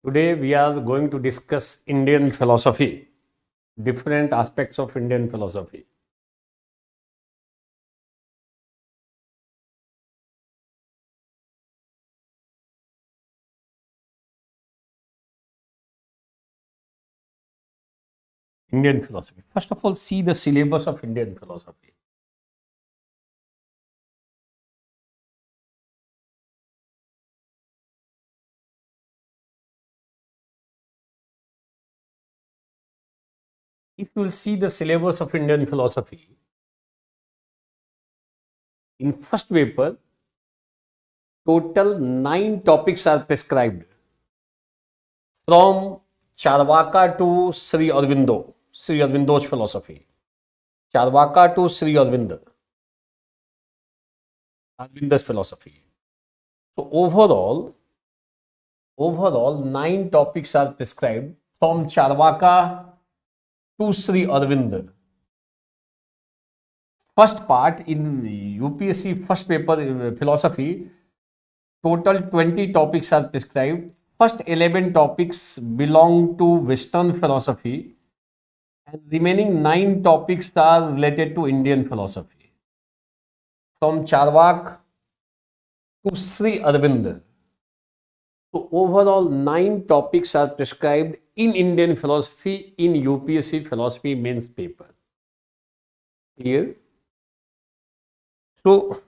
Today we are going to discuss Indian philosophy, different aspects of Indian philosophy. Indian philosophy. First of all, see the syllabus of Indian philosophy. If you will see the syllabus of Indian philosophy, in first paper, total 9 topics are prescribed from Charvaka to Sri Aurobindo, Sri Aurobindo's philosophy. Charvaka to Sri Aurobindo, Aurobindo's philosophy. So overall 9 topics are prescribed from Charvaka to Sri Aurobindo. First part in UPSC first paper philosophy, total 20 topics are prescribed. First 11 topics belong to Western philosophy and remaining 9 topics are related to Indian philosophy. From Charvak to Sri Aurobindo. So overall 9 topics are prescribed in Indian philosophy in UPSC philosophy mains paper. Clear? So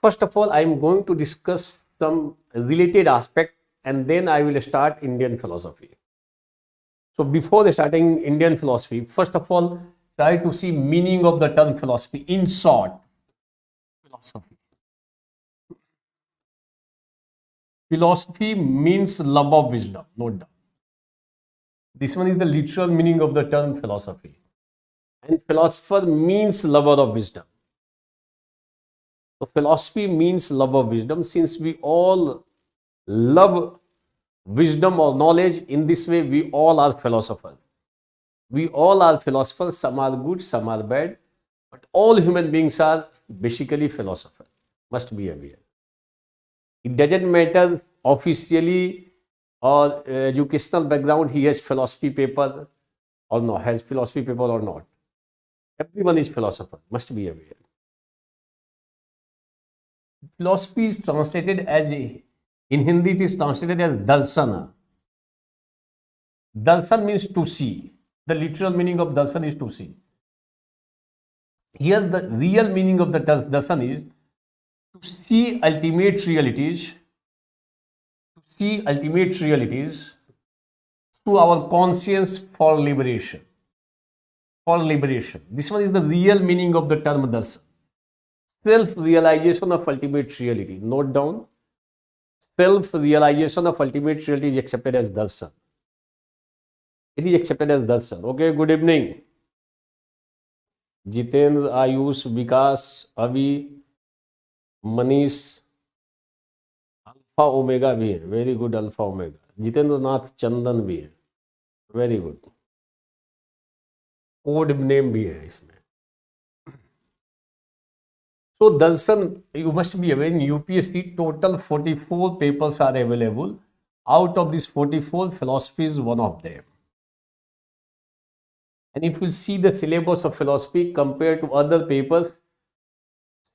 first of all, I am going to discuss some related aspect and then I will start Indian philosophy. So before starting Indian philosophy, first of all, try to see meaning of the term philosophy in short. Philosophy. Philosophy means love of wisdom, no doubt. This one is the literal meaning of the term philosophy. And philosopher means lover of wisdom. So philosophy means love of wisdom. Since we all love wisdom or knowledge, in this way we all are philosophers. We all are philosophers. Some are good, some are bad, but all human beings are basically philosophers. Must be aware. It doesn't matter officially or educational background he has philosophy paper or no, has philosophy paper or not. Everyone is philosopher. Must be aware. Philosophy is translated as in Hindi it is translated as darsana. Darshan means to see. The literal meaning of darshan is to see. Here the real meaning of the darshan is to see ultimate realities, through our conscience for liberation. For liberation. This one is the real meaning of the term darshan. Self-realization of ultimate reality. Note down. Self-realization of ultimate reality is accepted as darshan. It is accepted as darshan. Okay, good evening. Jitendra, Ayush, Vikas, Avi, Manish, alpha omega भी है, very good. Alpha omega. Jitendra Nath Chandan भी है, very good. Code name भी है इसमें. So darshan, you must be aware in UPSC total 44 papers are available. Out of these 44, philosophy is one of them. And if you see the syllabus of philosophy compared to other papers,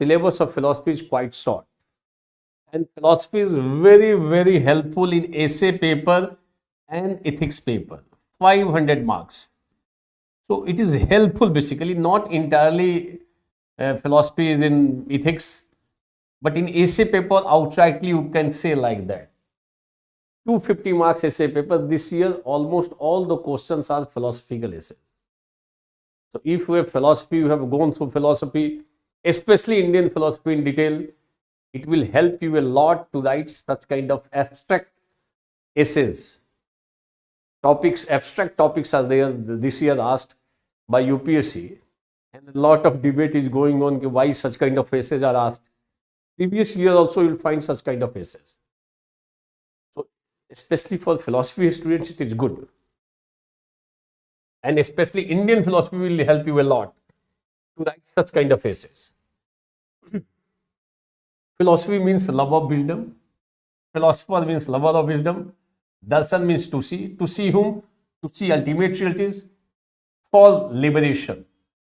syllabus of philosophy is quite short. And philosophy is very, very helpful in essay paper and ethics paper. 500 marks. So it is helpful basically, not entirely philosophy is in ethics, but in essay paper outrightly you can say like that. 250 marks essay paper. This year almost all the questions are philosophical essays. So if you have philosophy, you have gone through philosophy, especially Indian philosophy in detail, it will help you a lot to write such kind of abstract essays. Abstract topics are there this year asked by UPSC, and a lot of debate is going on why such kind of essays are asked. Previous year also you will find such kind of essays. So especially for philosophy students it is good. And especially Indian philosophy will help you a lot to write such kind of essays. Philosophy means love of wisdom. Philosopher means lover of wisdom. Darshan means to see. To see whom? To see ultimate realities for liberation.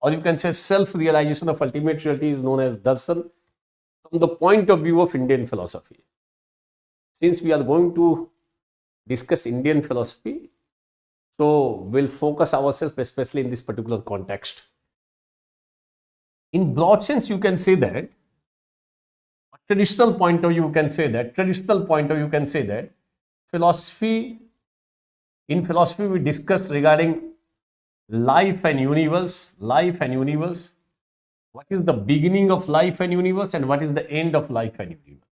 Or you can say self-realization of ultimate reality is known as darshan from the point of view of Indian philosophy. Since we are going to discuss Indian philosophy, so we'll focus ourselves especially in this particular context. In broad sense, you can say that traditional point of view, you can say that philosophy, in philosophy, we discuss regarding life and universe. What is the beginning of life and universe, and what is the end of life and universe?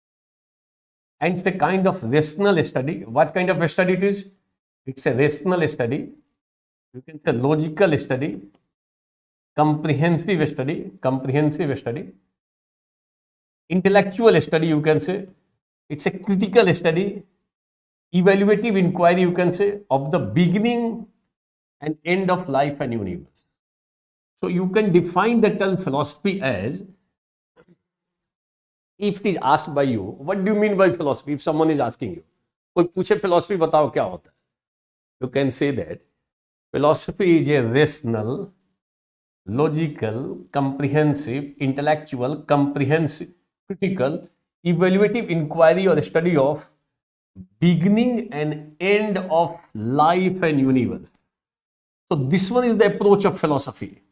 And it's a kind of rational study. What kind of a study it is? It's a rational study. You can say logical study, comprehensive study, intellectual study, you can say. It's a critical study, evaluative inquiry, you can say, of the beginning and end of life and universe. So you can define the term philosophy as, if it is asked by you, what do you mean by philosophy? If someone is asking you, कोई पूछे philosophy बताओ क्या होता है? You can say that philosophy is a rational, logical, comprehensive, intellectual, critical, evaluative inquiry or study of beginning and end of life and universe. So this one is the approach of philosophy.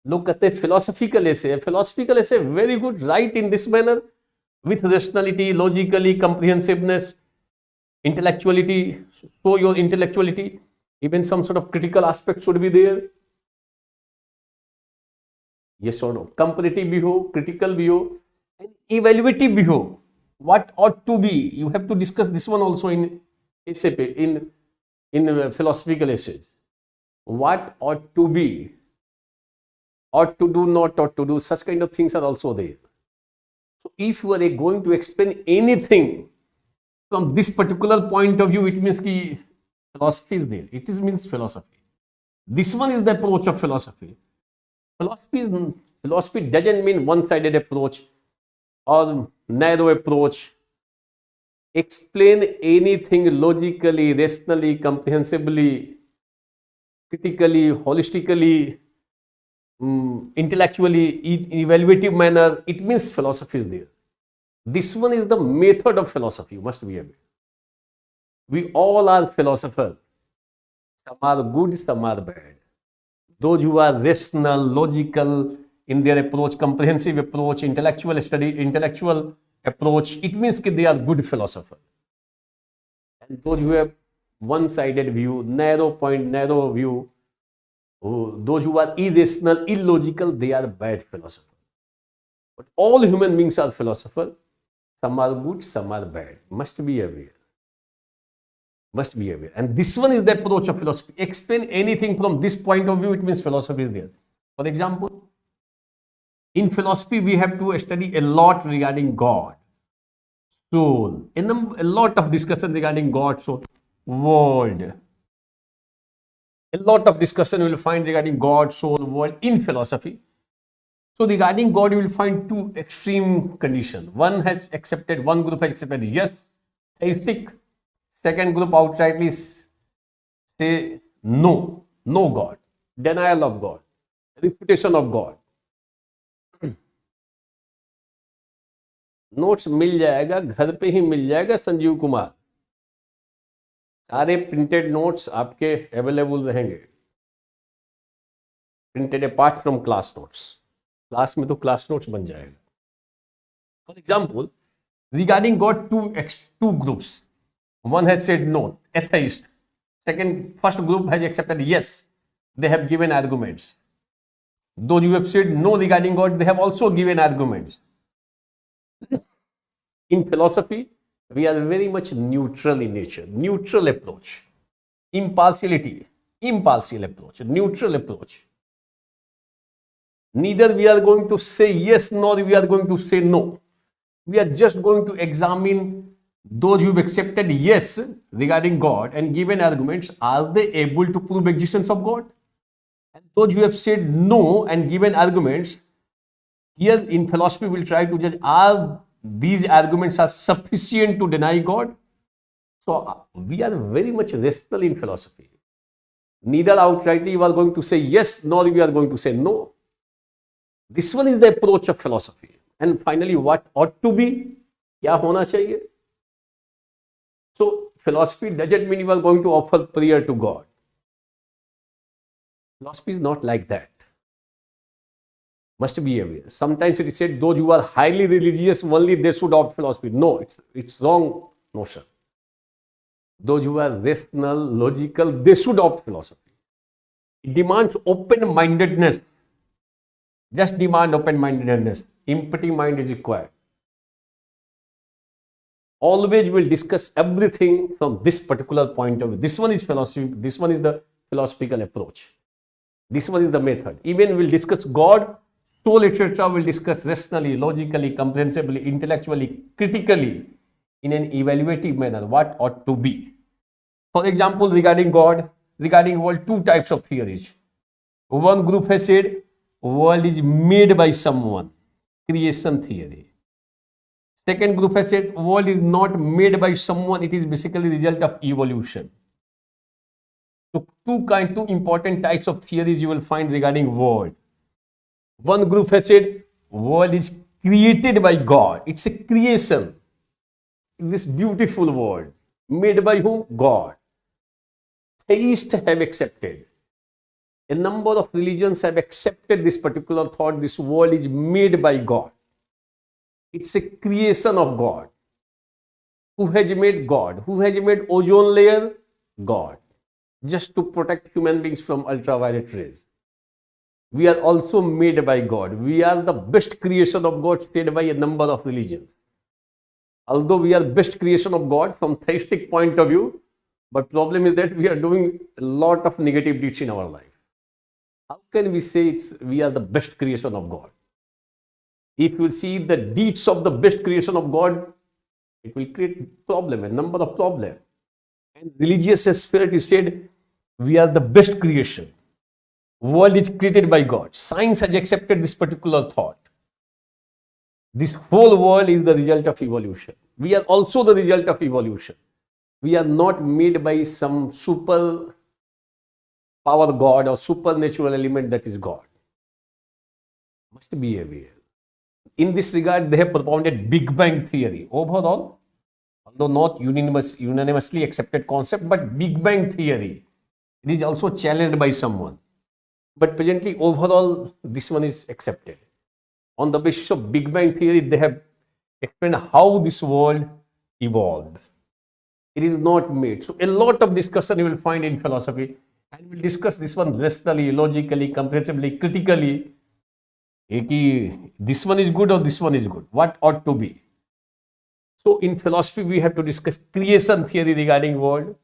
Look at the philosophical essay. Philosophical essay, very good, write in this manner with rationality, logically, comprehensiveness, intellectuality, show your intellectuality, even some sort of critical aspect should be there. Yes or no? Comparative भी हो, critical भी हो, and evaluative भी हो. What ought to be? You have to discuss this one also in essay, in philosophical essays. What ought to be? Ought to do, not ought to do, such kind of things are also there. So if you are going to explain anything from this particular point of view, it means that philosophy is there. It means philosophy. This one is the approach of philosophy. Philosophy doesn't mean one-sided approach or narrow approach. Explain anything logically, rationally, comprehensively, critically, holistically, intellectually, in evaluative manner. It means philosophy is there. This one is the method of philosophy. You must be aware. We all are philosophers. Some are good, some are bad. Those who are rational, logical in their approach, comprehensive approach, intellectual approach, it means that they are good philosophers. And those who have one-sided view, narrow view, those who are irrational, illogical, they are bad philosophers. But all human beings are philosophers. Some are good, some are bad. Must be aware. And this one is the approach of philosophy. Explain anything from this point of view, it means philosophy is there. For example, in philosophy, we have to study a lot regarding God, soul, a lot of discussion regarding God, soul, world. A lot of discussion you will find regarding God, soul, world in philosophy. So regarding God, you will find two extreme conditions. One group has accepted yes, theistic. Second group outrightly say no God, denial of God, refutation of God. Notes मिल जाएगा, घर पे ही मिल जाएगा संजीव कुमार. सारे printed notes आपके available रहेंगे, printed apart from class notes. Class में तो क्लास नोट्स बन जाएगा. For example, regarding God, two groups. One has said no, atheist. First group has accepted yes. They have given arguments. Those who have said no regarding God, they have also given arguments. In philosophy, we are very much neutral in nature. Neutral approach. Impartial approach. Neutral approach. Neither we are going to say yes, nor we are going to say no. We are just going to examine those who have accepted yes regarding God and given arguments. Are they able to prove existence of God? And those who have said no and given arguments, here in philosophy we will try to judge, are these arguments are sufficient to deny God? So we are very much rational in philosophy. Neither outrightly you are going to say yes, nor you are going to say no. This one is the approach of philosophy. And finally, what ought to be? क्या होना चाहिए? So philosophy doesn't mean you are going to offer prayer to God. Philosophy is not like that. Must be aware. Sometimes it is said those who are highly religious only they should opt philosophy. No, it's wrong notion. Those who are rational, logical, they should opt philosophy. It demands open-mindedness. Just demand open-mindedness. Empty mind is required. Always will discuss everything from this particular point of view. This one is philosophy. This one is the philosophical approach. This one is the method. Even we'll discuss God, soul, etc. We'll discuss rationally, logically, comprehensively, intellectually, critically, in an evaluative manner, what ought to be. For example, regarding God, regarding world, two types of theories. One group has said world is made by someone, creation theory. Second group has said world is not made by someone, it is basically the result of evolution. So two important types of theories you will find regarding world. One group has said world is created by God. It's a creation. This beautiful world made by whom? God. Theists have accepted. A number of religions have accepted this particular thought. This world is made by God. It's a creation of God. Who has made God? Who has made ozone layer? God. Just to protect human beings from ultraviolet rays. We are also made by God. We are the best creation of God said by a number of religions. Although we are best creation of God from theistic point of view, but problem is that we are doing a lot of negative deeds in our life. How can we say we are the best creation of God? If you see the deeds of the best creation of God, it will create problem, a number of problems. And religious spirit is said, we are the best creation. World is created by God. Science has accepted this particular thought. This whole world is the result of evolution. We are also the result of evolution. We are not made by some super power God or supernatural element that is God. Must be aware. In this regard, they have propounded Big Bang theory. Overall, although not unanimously accepted concept, but Big Bang theory, it is also challenged by someone. But presently, overall, this one is accepted. On the basis of Big Bang theory, they have explained how this world evolved. It is not made. So a lot of discussion you will find in philosophy, and we'll discuss this one rationally, logically, comprehensively, critically. This one is good or this one is good. What ought to be? So in philosophy, we have to discuss creation theory regarding world.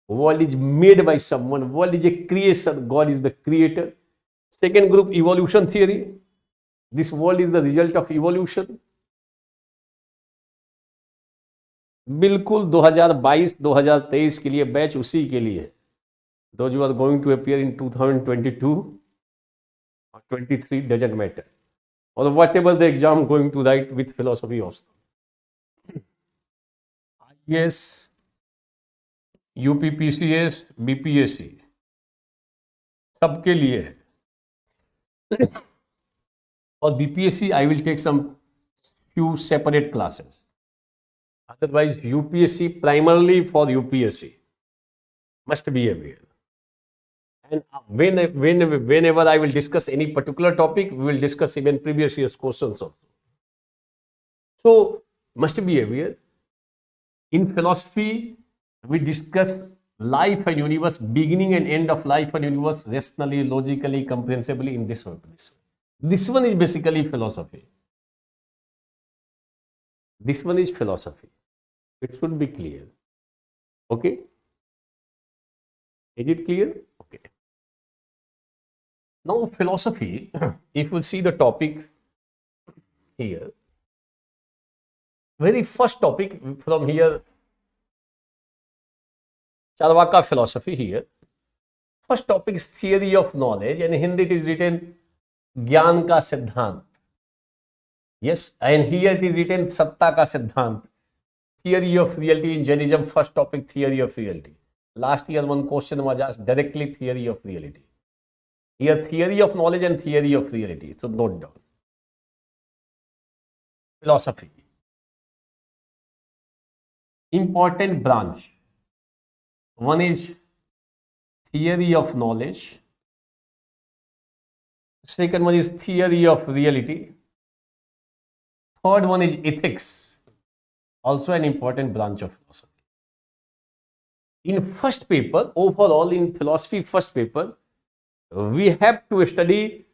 World is made by someone. World is a creation. God is the creator. Second group, evolution theory. This world is the result of evolution. बिल्कुल 2022-2023 के लिए batch उसी के लिए है. Those who are going to appear in 2022 or 23 doesn't matter, or whatever the exam going to write with philosophy also. IAS, UPPCS, BPSC सबके लिए है. और BPSC I will take some few separate classes. Otherwise, UPSC primarily for UPSC. Must be aware. And whenever I will discuss any particular topic, we will discuss even previous year's questions also. So, must be aware. In philosophy, we discuss life and universe, beginning and end of life and universe, rationally, logically, comprehensively in this way. This one is basically philosophy. This one is philosophy. It should be clear. Okay? Is it clear? Okay. Now, philosophy, if we see the topic here, very first topic from here, Charvaka philosophy here. First topic is theory of knowledge, and in Hindi it is written Gyan ka Siddhant. Yes, and here it is written Satta ka Siddhant. theory of reality in Jainism. First topic, theory of reality. Last year, one question was asked directly, theory of reality. Here, theory of knowledge and theory of reality. So note down. Philosophy. Important branch. One is theory of knowledge. Second one is theory of reality. Third one is ethics. Also an important branch of philosophy. In first paper, overall in philosophy first paper, we have to study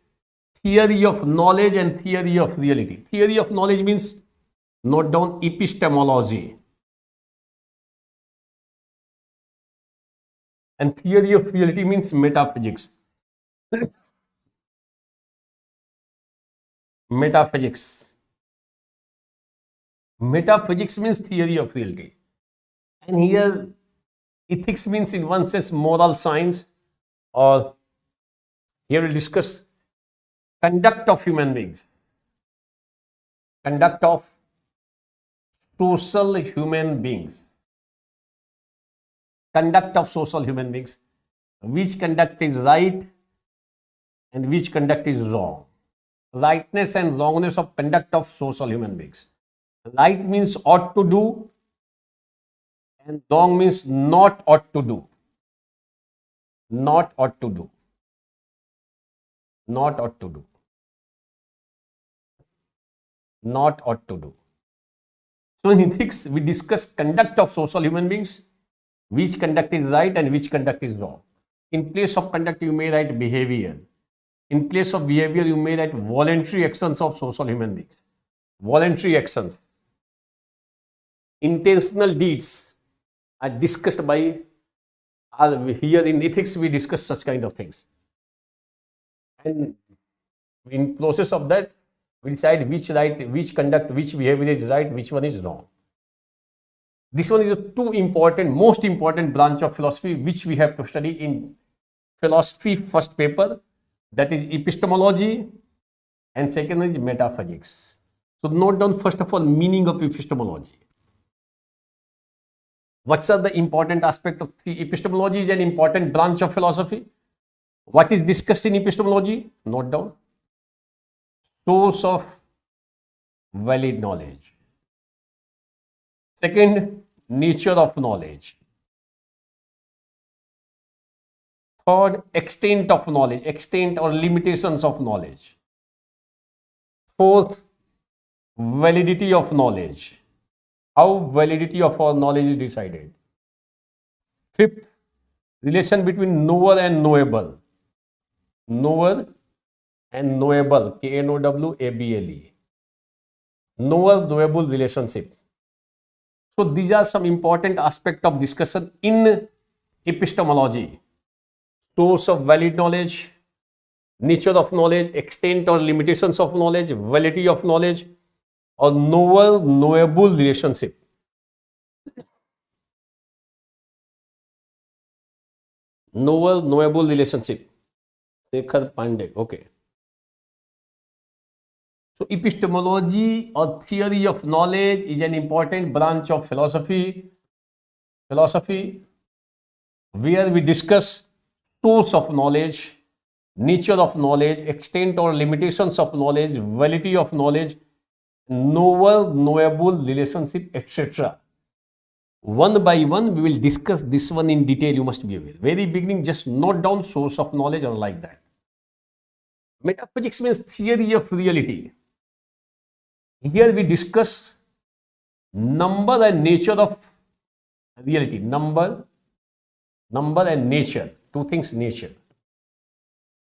theory of knowledge and theory of reality. Theory of knowledge means, note down, epistemology. And theory of reality means metaphysics. Metaphysics. Metaphysics means theory of reality. And here, ethics means in one sense moral science, or here we'll discuss conduct of human beings. Conduct of social human beings. Conduct of social human beings. Which conduct is right and which conduct is wrong. Rightness and wrongness of conduct of social human beings. Right means ought to do and wrong means not ought to do. Not ought to do. Not ought to do. Not ought to do. So in ethics, we discuss conduct of social human beings, which conduct is right and which conduct is wrong. In place of conduct, you may write behavior. In place of behavior, you may write voluntary actions of social human beings. Voluntary actions. Intentional deeds are discussed by, here in ethics, we discuss such kind of things. And in process of that, we decide which right, which conduct, which behavior is right, which one is wrong. This one is a most important branch of philosophy which we have to study in philosophy first paper, that is epistemology, and second is metaphysics. So note down first of all meaning of epistemology. What's the important aspect of epistemology? Is an important branch of philosophy. What is discussed in epistemology? Note down. Source of valid knowledge. Second, nature of knowledge. Third, extent of knowledge, extent or limitations of knowledge. Fourth, validity of knowledge. How validity of our knowledge is decided. Fifth, relation between knower and knowable. Knower and knowable, K-N-O-W-A-B-L-E. Knower-knowable relationship. So these are some important aspects of discussion in epistemology. Source of valid knowledge, nature of knowledge, extent or limitations of knowledge, validity of knowledge, or knower-knowable relationship. Knower-knowable relationship. Shekhar Pandey. Okay. So epistemology or theory of knowledge is an important branch of philosophy. Where we discuss source of knowledge, nature of knowledge, extent or limitations of knowledge, validity of knowledge, knower-knowable relationship, etc. One by one, we will discuss this one in detail. You must be aware. Very beginning, just note down source of knowledge or like that. Metaphysics means theory of reality. Here we discuss number and nature of reality. Number and nature. Two things, nature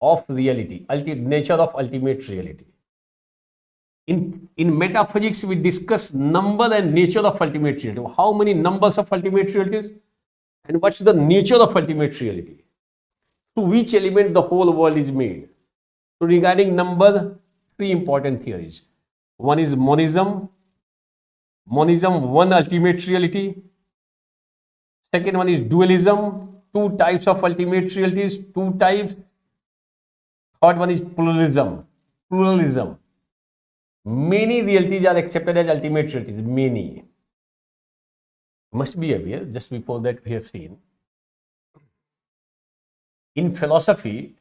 of reality, nature of ultimate reality. In metaphysics, we discuss number and nature of ultimate reality. How many numbers of ultimate realities and what's the nature of ultimate reality? To which element the whole world is made. So regarding number, three important theories. One is monism. Monism, one ultimate reality. Second one is dualism. Two types of ultimate realities. Two types. Third one is pluralism. Pluralism. Many realities are accepted as ultimate realities. Many. must be aware, just before that we have seen, in philosophy,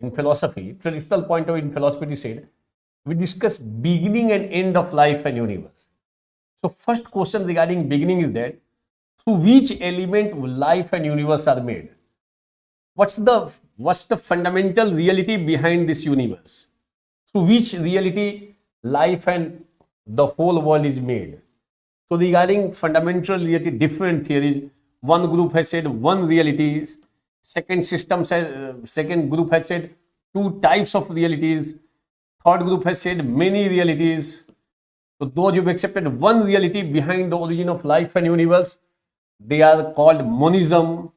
traditional point of view in philosophy, we said, we discuss beginning and end of life and universe. So first question regarding beginning is that through which element life and universe are made? What's the fundamental reality behind this universe? Through which reality life and the whole world is made? So regarding fundamental reality, different theories. One group has said one reality. Second group has said two types of realities. Third group has said many realities. So those who accepted one reality behind the origin of life and universe, they are called monism.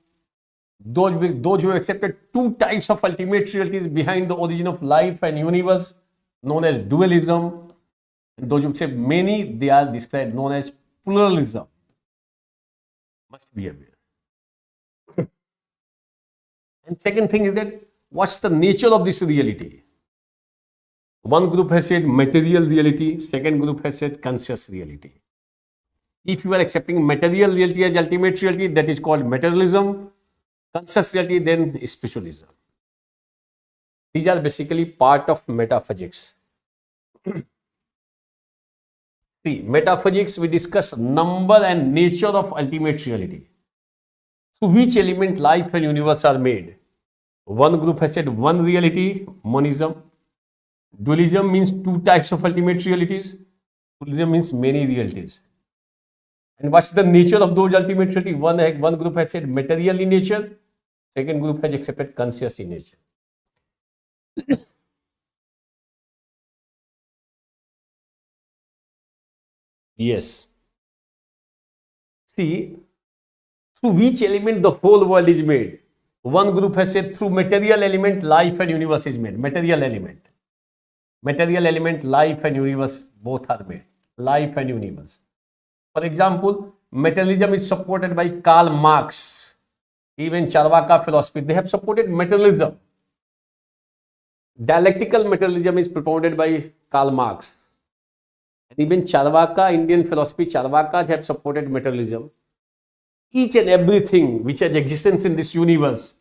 Those who accepted two types of ultimate realities behind the origin of life and universe, known as dualism. And those who accept many, they are described known as pluralism. Must be aware. And second thing is that what's the nature of this reality? One group has said material reality, second group has said conscious reality. If you are accepting material reality as ultimate reality, that is called materialism. Conscious reality, then spiritualism. These are basically part of metaphysics. See, metaphysics, we discuss number and nature of ultimate reality. Through which element life and universe are made? One group has said one reality, monism. Dualism means two types of ultimate realities. Pluralism means many realities. And what's the nature of those ultimate realities? One group has said material in nature. Second group has accepted conscious in nature. Yes. See, through which element the whole world is made? One group has said through material element, life and universe is made. Material element, life and universe both are made. Life and universe. For example, materialism is supported by Karl Marx. Even Charvaka philosophy, they have supported materialism. Dialectical materialism is propounded by Karl Marx. And even Charvaka, Indian philosophy, Charvakas have supported materialism. Each and everything which has existence in this universe,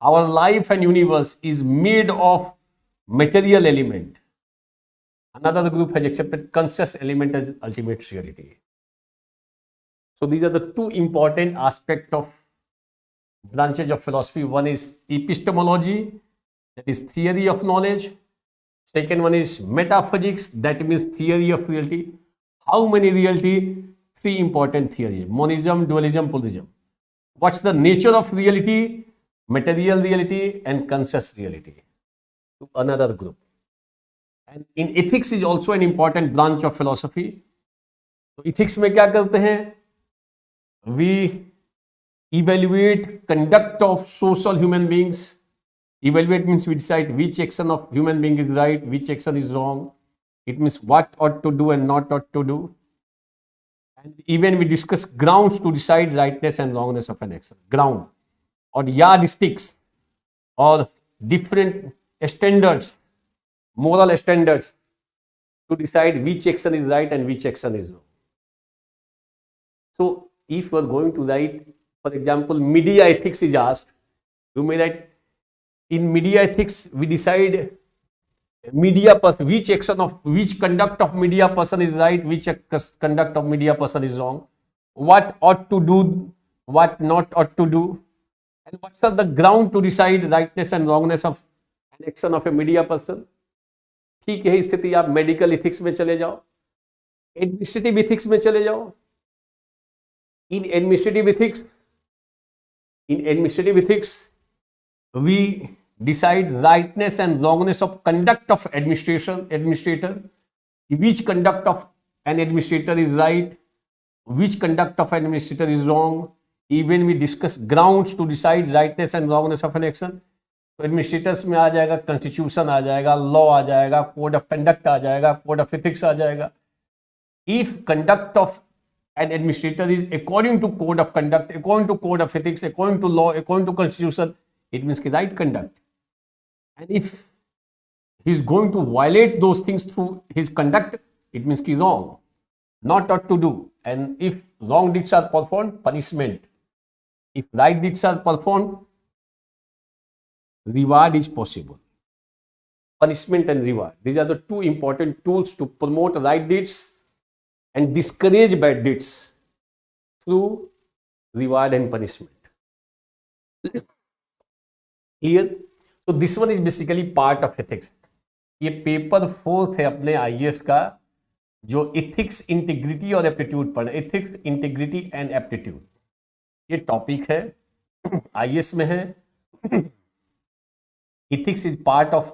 our life and universe is made of material element. Another group has accepted conscious element as ultimate reality. So these are the two important aspects of branches of philosophy. One is epistemology, that is theory of knowledge. Second one is metaphysics, that means theory of reality. How many reality? Three important theories: monism, dualism, pluralism. What's the nature of reality? Material reality and conscious reality. To another group. And in ethics is also an important branch of philosophy. तो ethics में क्या करते हैं? We evaluate conduct of social human beings. Evaluate means we decide which action of human being is right, which action is wrong. It means what ought to do and not ought to do. And even we discuss grounds to decide rightness and wrongness of an action. Ground or yardsticks or different standards, moral standards to decide which action is right and which action is wrong. So if you are going to write, for example, media ethics is asked, you may write, in media ethics, we decide which conduct of media person is right, which conduct of media person is wrong, what ought to do, what not ought to do, and what's the ground to decide rightness and wrongness of an action of a media person. ठीक है, स्थिति आप medical ethics में चले जाओ, administrative ethics में चले जाओ. In administrative ethics, we decide rightness and wrongness of conduct of administrator, which conduct of an administrator is right, which conduct of an administrator is wrong. Even we discuss grounds to decide rightness and wrongness of an action. तो administrators में आ जाएगा, constitution आ जाएगा, law आ जाएगा, code of conduct आ जाएगा, code of ethics आ जाएगा. If conduct of an administrator is according to code of conduct, according to code of ethics, according to law, according to constitution, it means right conduct. And if he is going to violate those things through his conduct, it means wrong, not ought to do. And if wrong deeds are performed, punishment. If right deeds are performed, reward is possible. Punishment and reward. These are the two important tools to promote right deeds and discourage bad deeds through reward and punishment. Clear? So this one is basically part of ethics. ये paper 4 है अपने IAS का, जो ethics, integrity और aptitude पढ़ना. Ethics, integrity and aptitude, ये topic है, IAS में है. Ethics is part of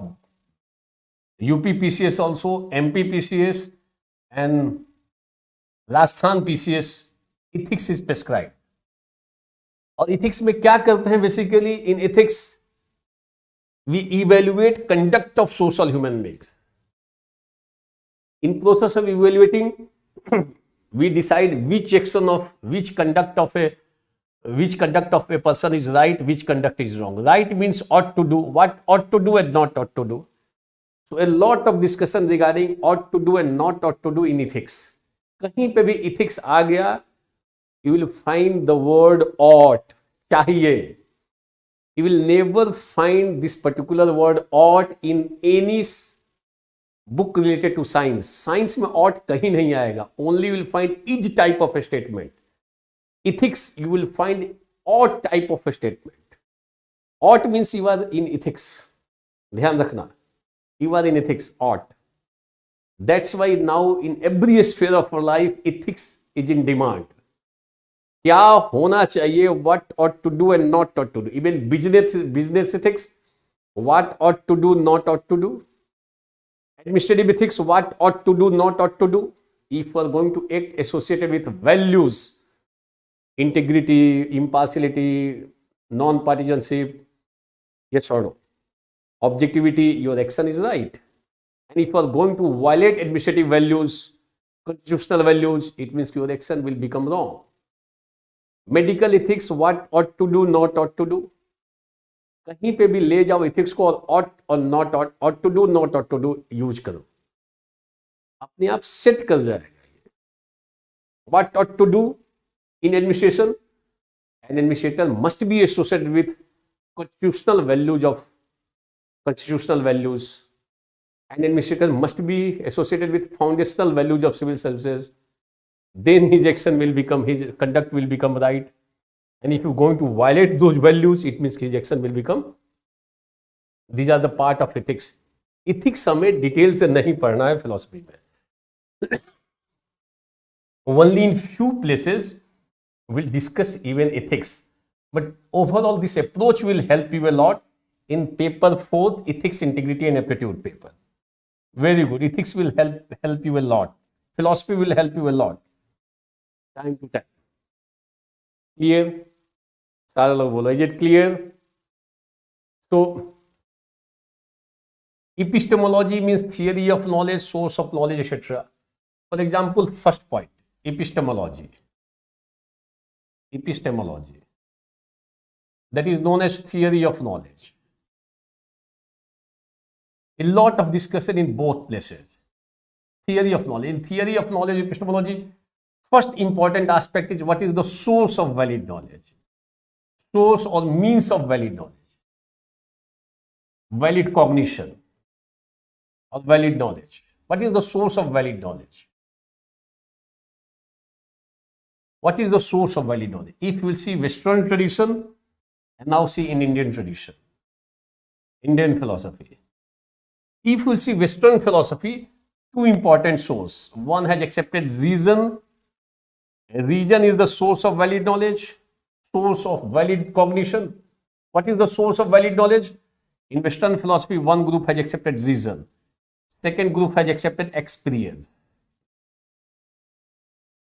UP PCS also, MP PCS and Rajasthan PCS. Ethics is prescribe. और इथिक्स में क्या करते हैं basically? In ethics we evaluate conduct of social human beings. In process of evaluating, we decide which action of which conduct of a person is right, which conduct is wrong. Right means ought to do, what ought to do and not ought to do. So a lot of discussion regarding ought to do and not ought to do in ethics. कहीं पे भी ethics आ गया, you will find the word ought, चाहिए. You will never find this particular word ought in any book related to science. Science में ought कहीं नहीं आएगा. Only you will find each type of a statement. Ethics, you will find ought type of a statement. Ought means you are in ethics. ध्यान रखना. You are in ethics, ought. That's why now in every sphere of our life, ethics is in demand. क्या होना चाहिए, what ought to do and not ought to do. Even business ethics, what ought to do, not ought to do. Administrative ethics, what ought to do, not ought to do. If we are going to act associated with values, integrity, impartiality, non-partisanship, yes or no. Objectivity, your action is right. And if you are going to violate administrative values, constitutional values, it means your action will become wrong. Medical ethics, what ought to do, not ought to do. कहीं पे भी ले जाओ ethics को और ought और not ought, ought to do, not ought to do use करो, अपने आप सेट कर जाएगा. What ought to do in administration, an administrator must be associated with constitutional values of constitutional values. An administrator must be associated with foundational values of civil services. Then his action will become, his conduct will become right. And if you're going to violate those values, it means his action will become. These are the part of ethics. Ethics हमें detail से नहीं पढ़ना है philosophy में. Only in few places we'll discuss even ethics. But overall, this approach will help you a lot in paper 4, ethics, integrity and aptitude paper. Very good. Ethics will help you a lot. Philosophy will help you a lot. Time to time. Clear? सारा लोग बोलो, is it clear? So, epistemology means theory of knowledge, source of knowledge, etc. For example, first point, epistemology. Epistemology. That is known as theory of knowledge. A lot of discussion in both places. Theory of knowledge. In theory of knowledge, epistemology, first important aspect is what is the source of valid knowledge. Source or means of valid knowledge. Valid cognition or valid knowledge. What is the source of valid knowledge? What is the source of valid knowledge? If you will see Western tradition and now see in Indian tradition, Indian philosophy. If you will see Western philosophy, two important sources. One has accepted reason. Reason is the source of valid knowledge, source of valid cognition. What is the source of valid knowledge? In Western philosophy, one group has accepted reason. Second group has accepted experience.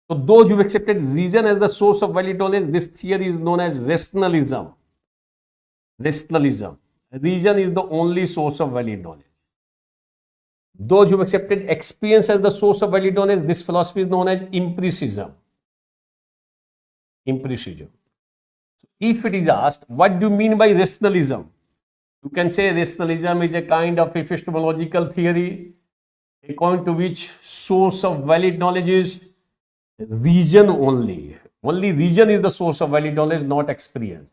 So those who accepted reason as the source of valid knowledge, this theory is known as rationalism. Rationalism. Reason is the only source of valid knowledge. Those who accepted experience as the source of valid knowledge, this philosophy is known as empiricism. Empiricism. If it is asked, what do you mean by rationalism? You can say rationalism is a kind of epistemological theory according to which source of valid knowledge is region only. Only region is the source of valid knowledge, not experience.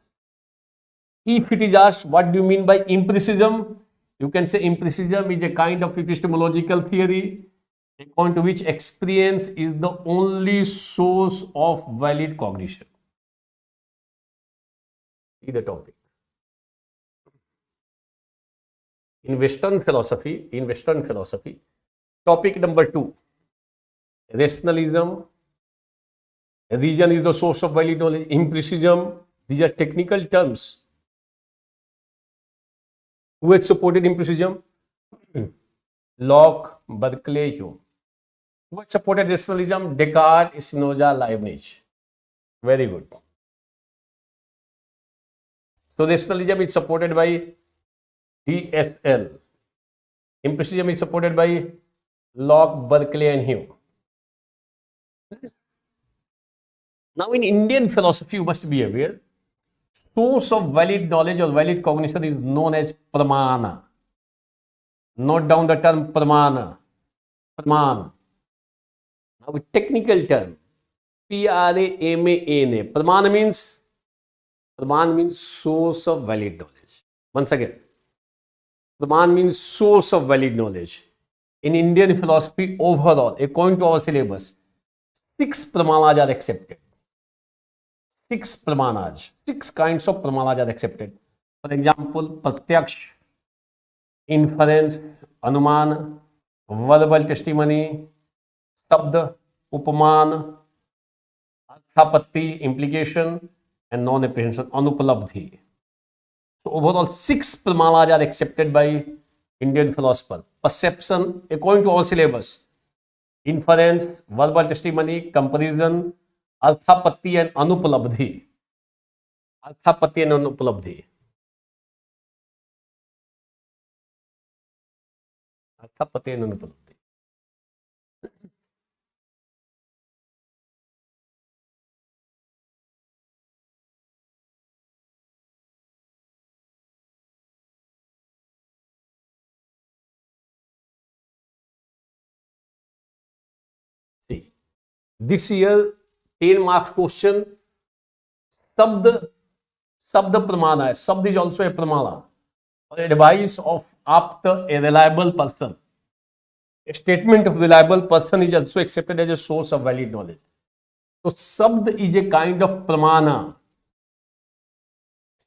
If it is asked, what do you mean by empiricism? You can say empiricism is a kind of epistemological theory according to which experience is the only source of valid cognition. See the topic. In Western philosophy, topic number 2, rationalism, region is the source of valid knowledge, empiricism, these are technical terms. Who has supported empiricism? Locke, Berkeley, Hume. Who has supported rationalism? Descartes, Spinoza, Leibniz. Very good. So rationalism is supported by DSL. Empiricism is supported by Locke, Berkeley, and Hume. Now, in Indian philosophy, you must be aware, source of valid knowledge or valid cognition is known as pramana. Note down the term pramana. Praman. Now, a technical term, P-R-A-M-A-N-A. Praman means source of valid knowledge. Once again, Praman means source of valid knowledge. In Indian philosophy overall, according to our syllabus, 6 pramanas are accepted. 6 pramanas, 6 kinds of pramanas are accepted. For example, pratyaksh, inference, anuman, verbal testimony, shabd, upaman, arthapatti, implication, and non-apprehension, anupalabdhi. So overall, 6 pramanas are accepted by Indian philosopher. Perception, according to our syllabus, inference, verbal testimony, comparison, arthapatti and anupalabdhi. Arthapatti and anupalabdhi. Arthapatti and anupalabdhi. See, this year 10 marks question, Shabd pramana hai. Shabd is also a pramana. Advice of apta, a reliable person. A statement of reliable person is also accepted as a source of valid knowledge. So Shabd is a kind of pramana.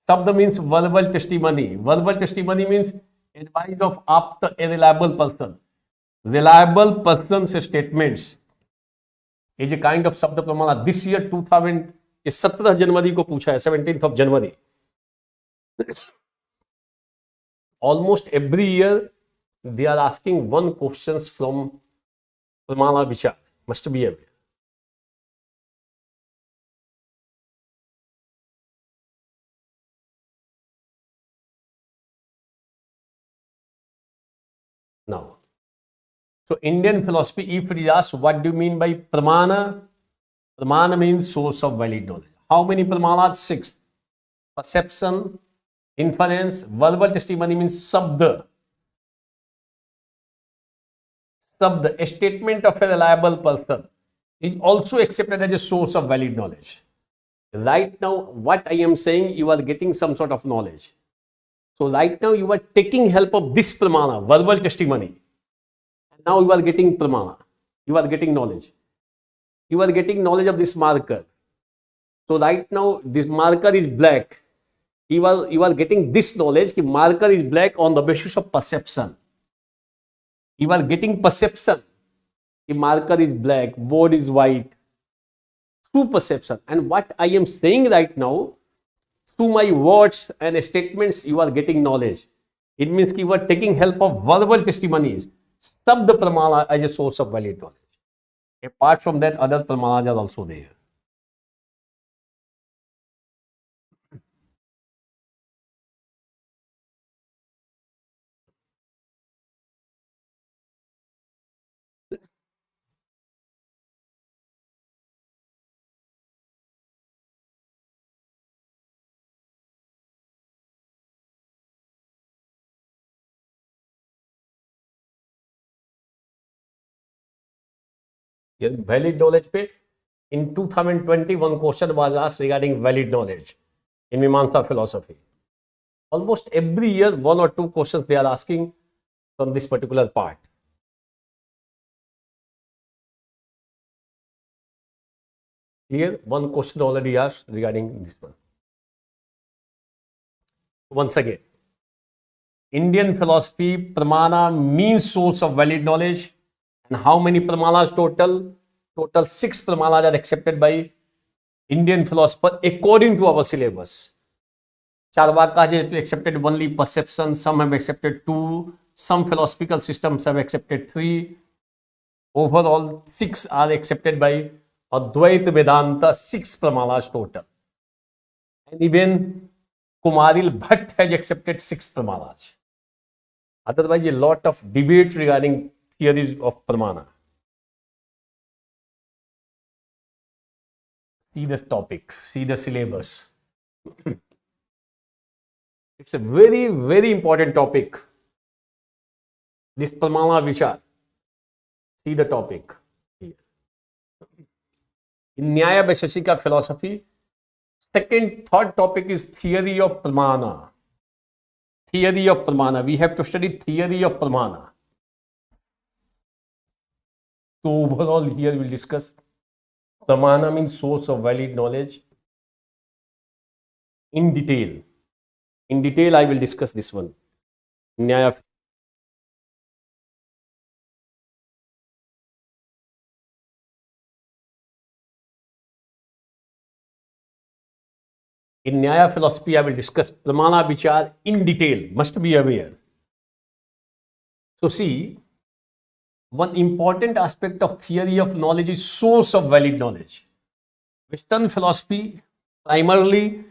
Shabd means verbal testimony. Verbal testimony means advice of apta, a reliable person. Reliable person's statements is a kind of Shabd pramana. This year 2000 17 जनवरी को पूछा है, 17th of January. Almost every year they are asking one questions from Pramana Vishad. Must be aware. Now, so Indian philosophy, if it is asked, what do you mean by Pramana? Pramana means source of valid knowledge. How many Pramanas? 6. Perception, inference, verbal testimony means Shabd. Shabd, a statement of a reliable person, is also accepted as a source of valid knowledge. Right now, what I am saying, you are getting some sort of knowledge. So right now, you are taking help of this Pramana, verbal testimony. And now you are getting Pramana. You are getting knowledge. You are getting knowledge of this marker. So right now, this marker is black. You are getting this knowledge that marker is black on the basis of perception. You are getting perception. The marker is black, board is white. Through perception. And what I am saying right now, through my words and statements, you are getting knowledge. It means you are taking help of verbal testimonies. Shabd pramana as a source of valid knowledge. Apart from that, other pramanas are also there. Valid knowledge पे In 2020, one question was asked regarding valid knowledge in Mimamsa philosophy. Almost every year, one or two questions they are asking from this particular part. Clear? One question already asked regarding this one. Once again, Indian philosophy, pramana means source of valid knowledge. And how many pramanas total? Total 6 pramanas are accepted by Indian philosopher according to our syllabus. Charvaka has accepted only perception, some have accepted 2, some philosophical systems have accepted 3. Overall, 6 are accepted by Advaita Vedanta, 6 pramanas total. And even Kumaril Bhatt has accepted 6 pramanas. Otherwise, a lot of debate regarding theories of pramana. See this topic, see the syllabus. It's a very, very important topic. This pramana vichar. See the topic. In Nyaya Vaisheshika philosophy, third topic is theory of pramana. Theory of pramana. We have to study theory of pramana. So overall, here we'll discuss pramana means source of valid knowledge in detail. In detail, I will discuss this one. Nyaya. In Nyaya philosophy, I will discuss pramana vichar in detail. Must be aware. So see, one important aspect of theory of knowledge is source of valid knowledge. Western philosophy, primarily,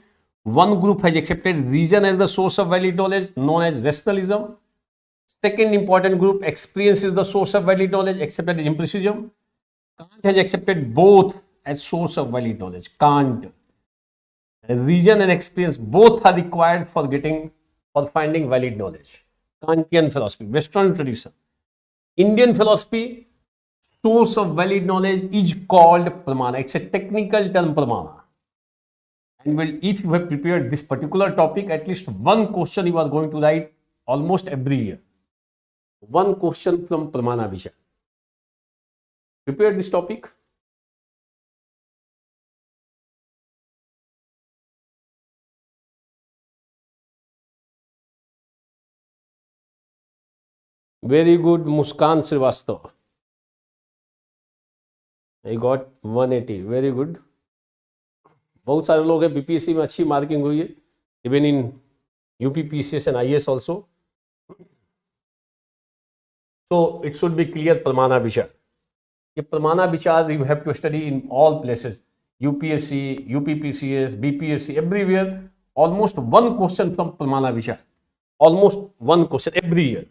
one group has accepted reason as the source of valid knowledge, known as rationalism. Second important group, experience is the source of valid knowledge, accepted as empiricism. Kant has accepted both as source of valid knowledge. Kant, reason and experience both are required for finding valid knowledge. Kantian philosophy, Western tradition. Indian philosophy, source of valid knowledge is called pramana. It's a technical term, pramana. And if you have prepared this particular topic, at least one question you are going to write almost every year. One question from pramana vichar. Prepare this topic. Very good, Muskan Srivastava. I got 180. Very good. बहुत सारे लोग हैं BPSC में अच्छी marking हुई है, even in UP PCS and IAS also. So it should be clear pramana vichar. ये pramana vichar you have to study in all places. UPSC, UPPCS, BPSC, everywhere. Almost one question from pramana vichar. Almost one question every year.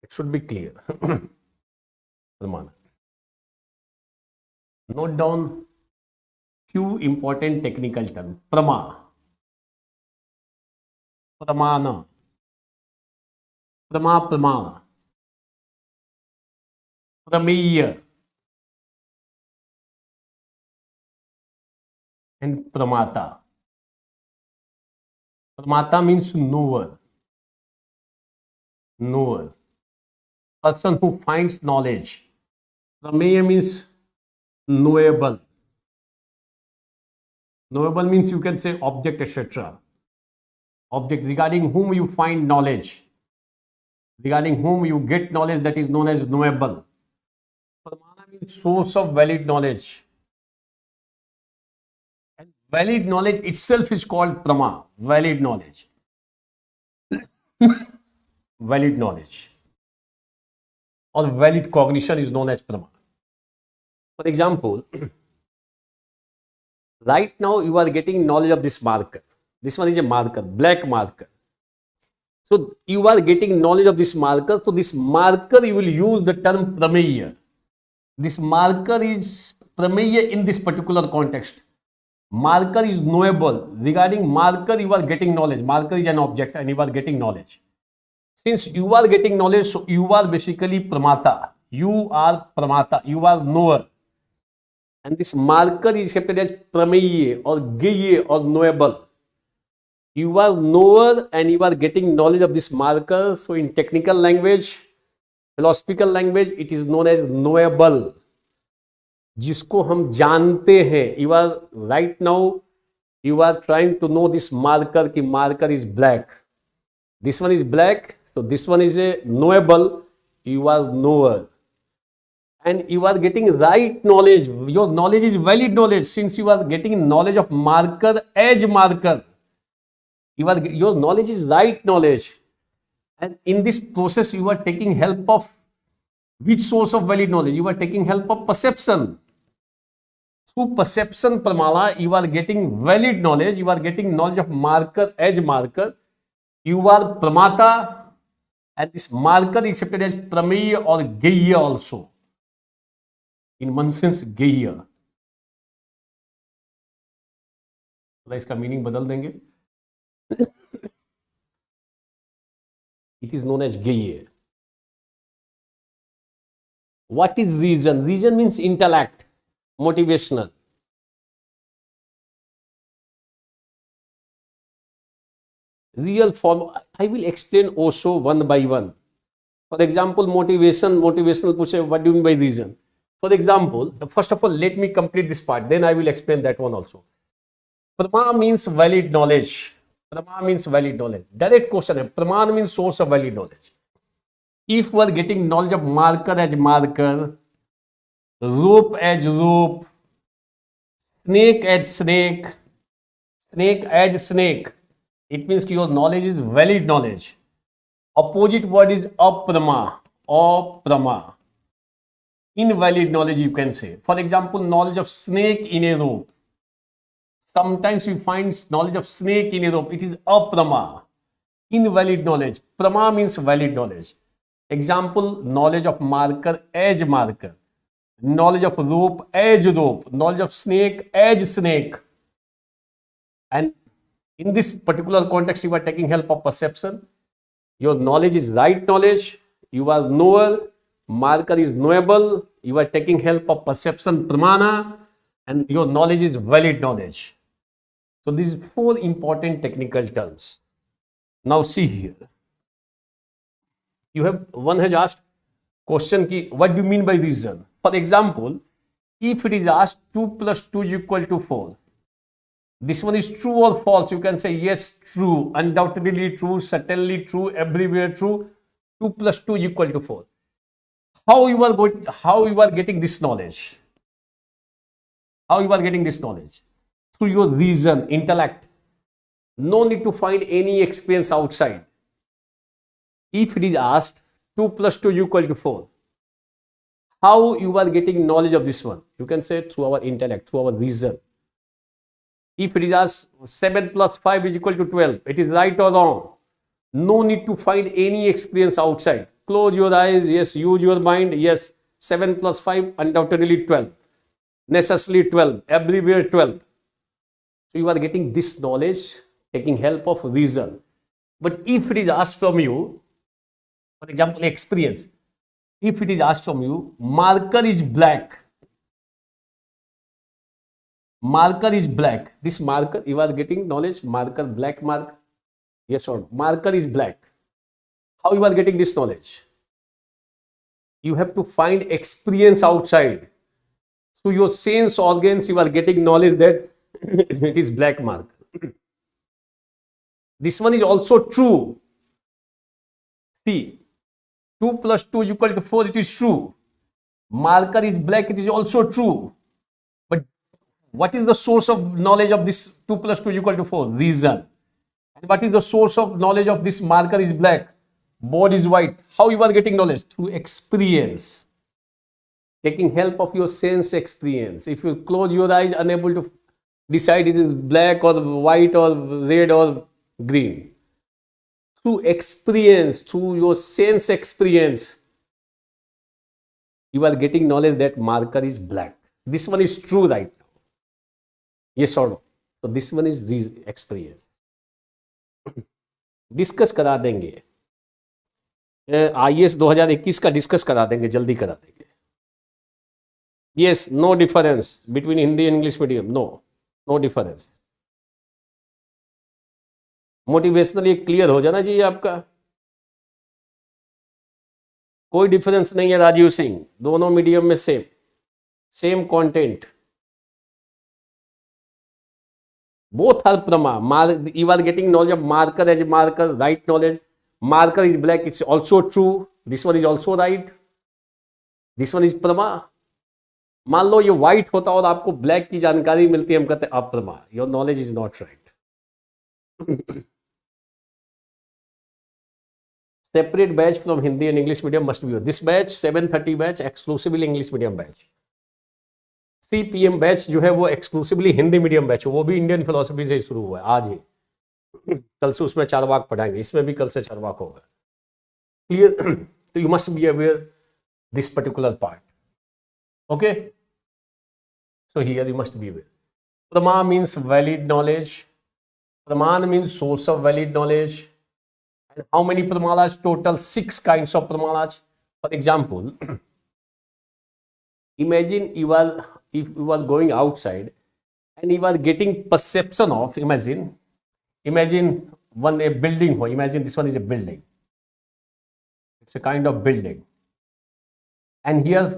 It should be clear. Pramana. Note down few important technical terms. Prama, pramana, pramana, prameya, and pramata. Pramata means knower. Knower. Person who finds knowledge. Prameya means knowable. Knowable means you can say object, etc. Object regarding whom you find knowledge. Regarding whom you get knowledge, that is known as knowable. Pramana means source of valid knowledge. And valid knowledge itself is called prama. Valid knowledge. Valid knowledge. Or valid cognition is known as prama. For example, right now you are getting knowledge of this marker. This one is a marker, black marker. So you are getting knowledge of this marker. So this marker you will use the term prameya. This marker is prameya in this particular context. Marker is knowable. Regarding marker you are getting knowledge. Marker is an object and you are getting knowledge. Since you are getting knowledge, so you are basically pramata. You are pramata. You are knower. and this marker is accepted as prameya or geya or knowable. You are knower and you are getting knowledge of this marker. So in technical language, philosophical language, it is known as knowable. जिसको हम जानते हैं. You are right now, you are trying to know this marker कि marker is black. This one is black, so this one is a knowable. You are knower. And you are getting right knowledge. Your knowledge is valid knowledge since you are getting knowledge of marker as marker. Your knowledge is right knowledge. And in this process, you are taking help of which source of valid knowledge? You are taking help of perception. Through perception, Pramala, you are getting valid knowledge. You are getting knowledge of marker as marker. You are Pramata, and this marker is accepted as Prameya or Geya also. In one sense, Geya. इसका meaning बदल देंगे. It is known as Geya. What is reason? Reason means intellect, motivational. Real form, I will explain also one by one. For example, motivational push, what do you mean by reason? For example, first of all, let me complete this part, then I will explain that one also. Prama means valid knowledge. Prama means valid knowledge. Direct question hai. Praman means source of valid knowledge. If we are getting knowledge of marker as marker, rope as rope, snake as snake, snake as snake, it means your knowledge is valid knowledge. Opposite word is aprama, aprama. Invalid knowledge you can say. For example, knowledge of snake in a rope. Sometimes we find knowledge of snake in a rope. It is aprama, invalid knowledge. Prama means valid knowledge. Example, knowledge of marker as marker, knowledge of rope as rope, knowledge of snake as snake. And in this particular context, you are taking help of perception. Your knowledge is right knowledge. You are knower. Marker is knowable. You are taking help of perception, pramana, and your knowledge is valid knowledge. So these 4 important technical terms. Now see here. One has asked question ki, what do you mean by reason? For example, if it is asked 2 plus 2 is equal to 4, this one is true or false, you can say yes, true, undoubtedly true, certainly true, everywhere true. 2 plus 2 is equal to 4. How you are getting this knowledge? How you are getting this knowledge? Through your reason, intellect. No need to find any experience outside. If it is asked 2 plus 2 is equal to 4, how you are getting knowledge of this one? You can say through our intellect, through our reason. If it is asked 7 plus 5 is equal to 12, it is right or wrong? No need to find any experience outside. Close your eyes, yes, use your mind, yes, 7 plus 5, undoubtedly 12. Necessarily 12, everywhere 12. So you are getting this knowledge, taking help of reason. But if it is asked from you, for example, experience, if it is asked from you, marker is black. Marker is black. This marker, you are getting knowledge, marker, black marker. Yes or no? Marker is black. How you are getting this knowledge? You have to find experience outside. Through your sense organs, you are getting knowledge that it is black marker. This one is also true. See, 2 plus 2 is equal to 4, it is true. Marker is black, it is also true. But what is the source of knowledge of this 2 plus 2 is equal to 4? Reason. And what is the source of knowledge of this marker is black? Board is white. How you are getting knowledge? Through experience. Taking help of your sense experience. If you close your eyes, unable to decide it is black or white or red or green. Through experience, through your sense experience, you are getting knowledge that marker is black. This one is true right now. Yes or no? So this one is this experience. Discuss करा देंगे, IAS 2021 का discuss करा देंगे, जल्दी करा देंगे. Yes, no difference between Hindi and English medium. No, no difference. Motivational ये clear हो जाना चाहिए आपका. कोई डिफरेंस नहीं है राजीव सिंह, दोनों मीडियम में same same content. both are prama. You are getting knowledge of marker as marker, right knowledge. Marker is black, it's also true. This one is also right. This one is प्रमा. मान लो ये white होता और आपको black की जानकारी मिलती है, हम कहते हैं अप्रमा. Your knowledge is not right. Separate batch from Hindi and English medium must be. This batch 7:30 batch exclusively English medium batch. 3 PM batch जो है वो एक्सक्लूसिवली हिंदी मीडियम बैच है, वो भी इंडियन फिलोसफी से शुरू हुआ है आज ही. कल से उसमें चारवाक पढ़ाएंगे, इसमें भी कल से चारवाक होगा. क्लियर? तो you must be aware this particular part. Okay, so here you must be aware. प्रमा मीन्स वैलिड नॉलेज. प्रमाण means source of valid knowledge. And how many pramalas? Total 6 kinds of pramalas. For example, imagine if you are going outside and you are getting perception of, imagine a building. Imagine this one is a building. It's a kind of building. And here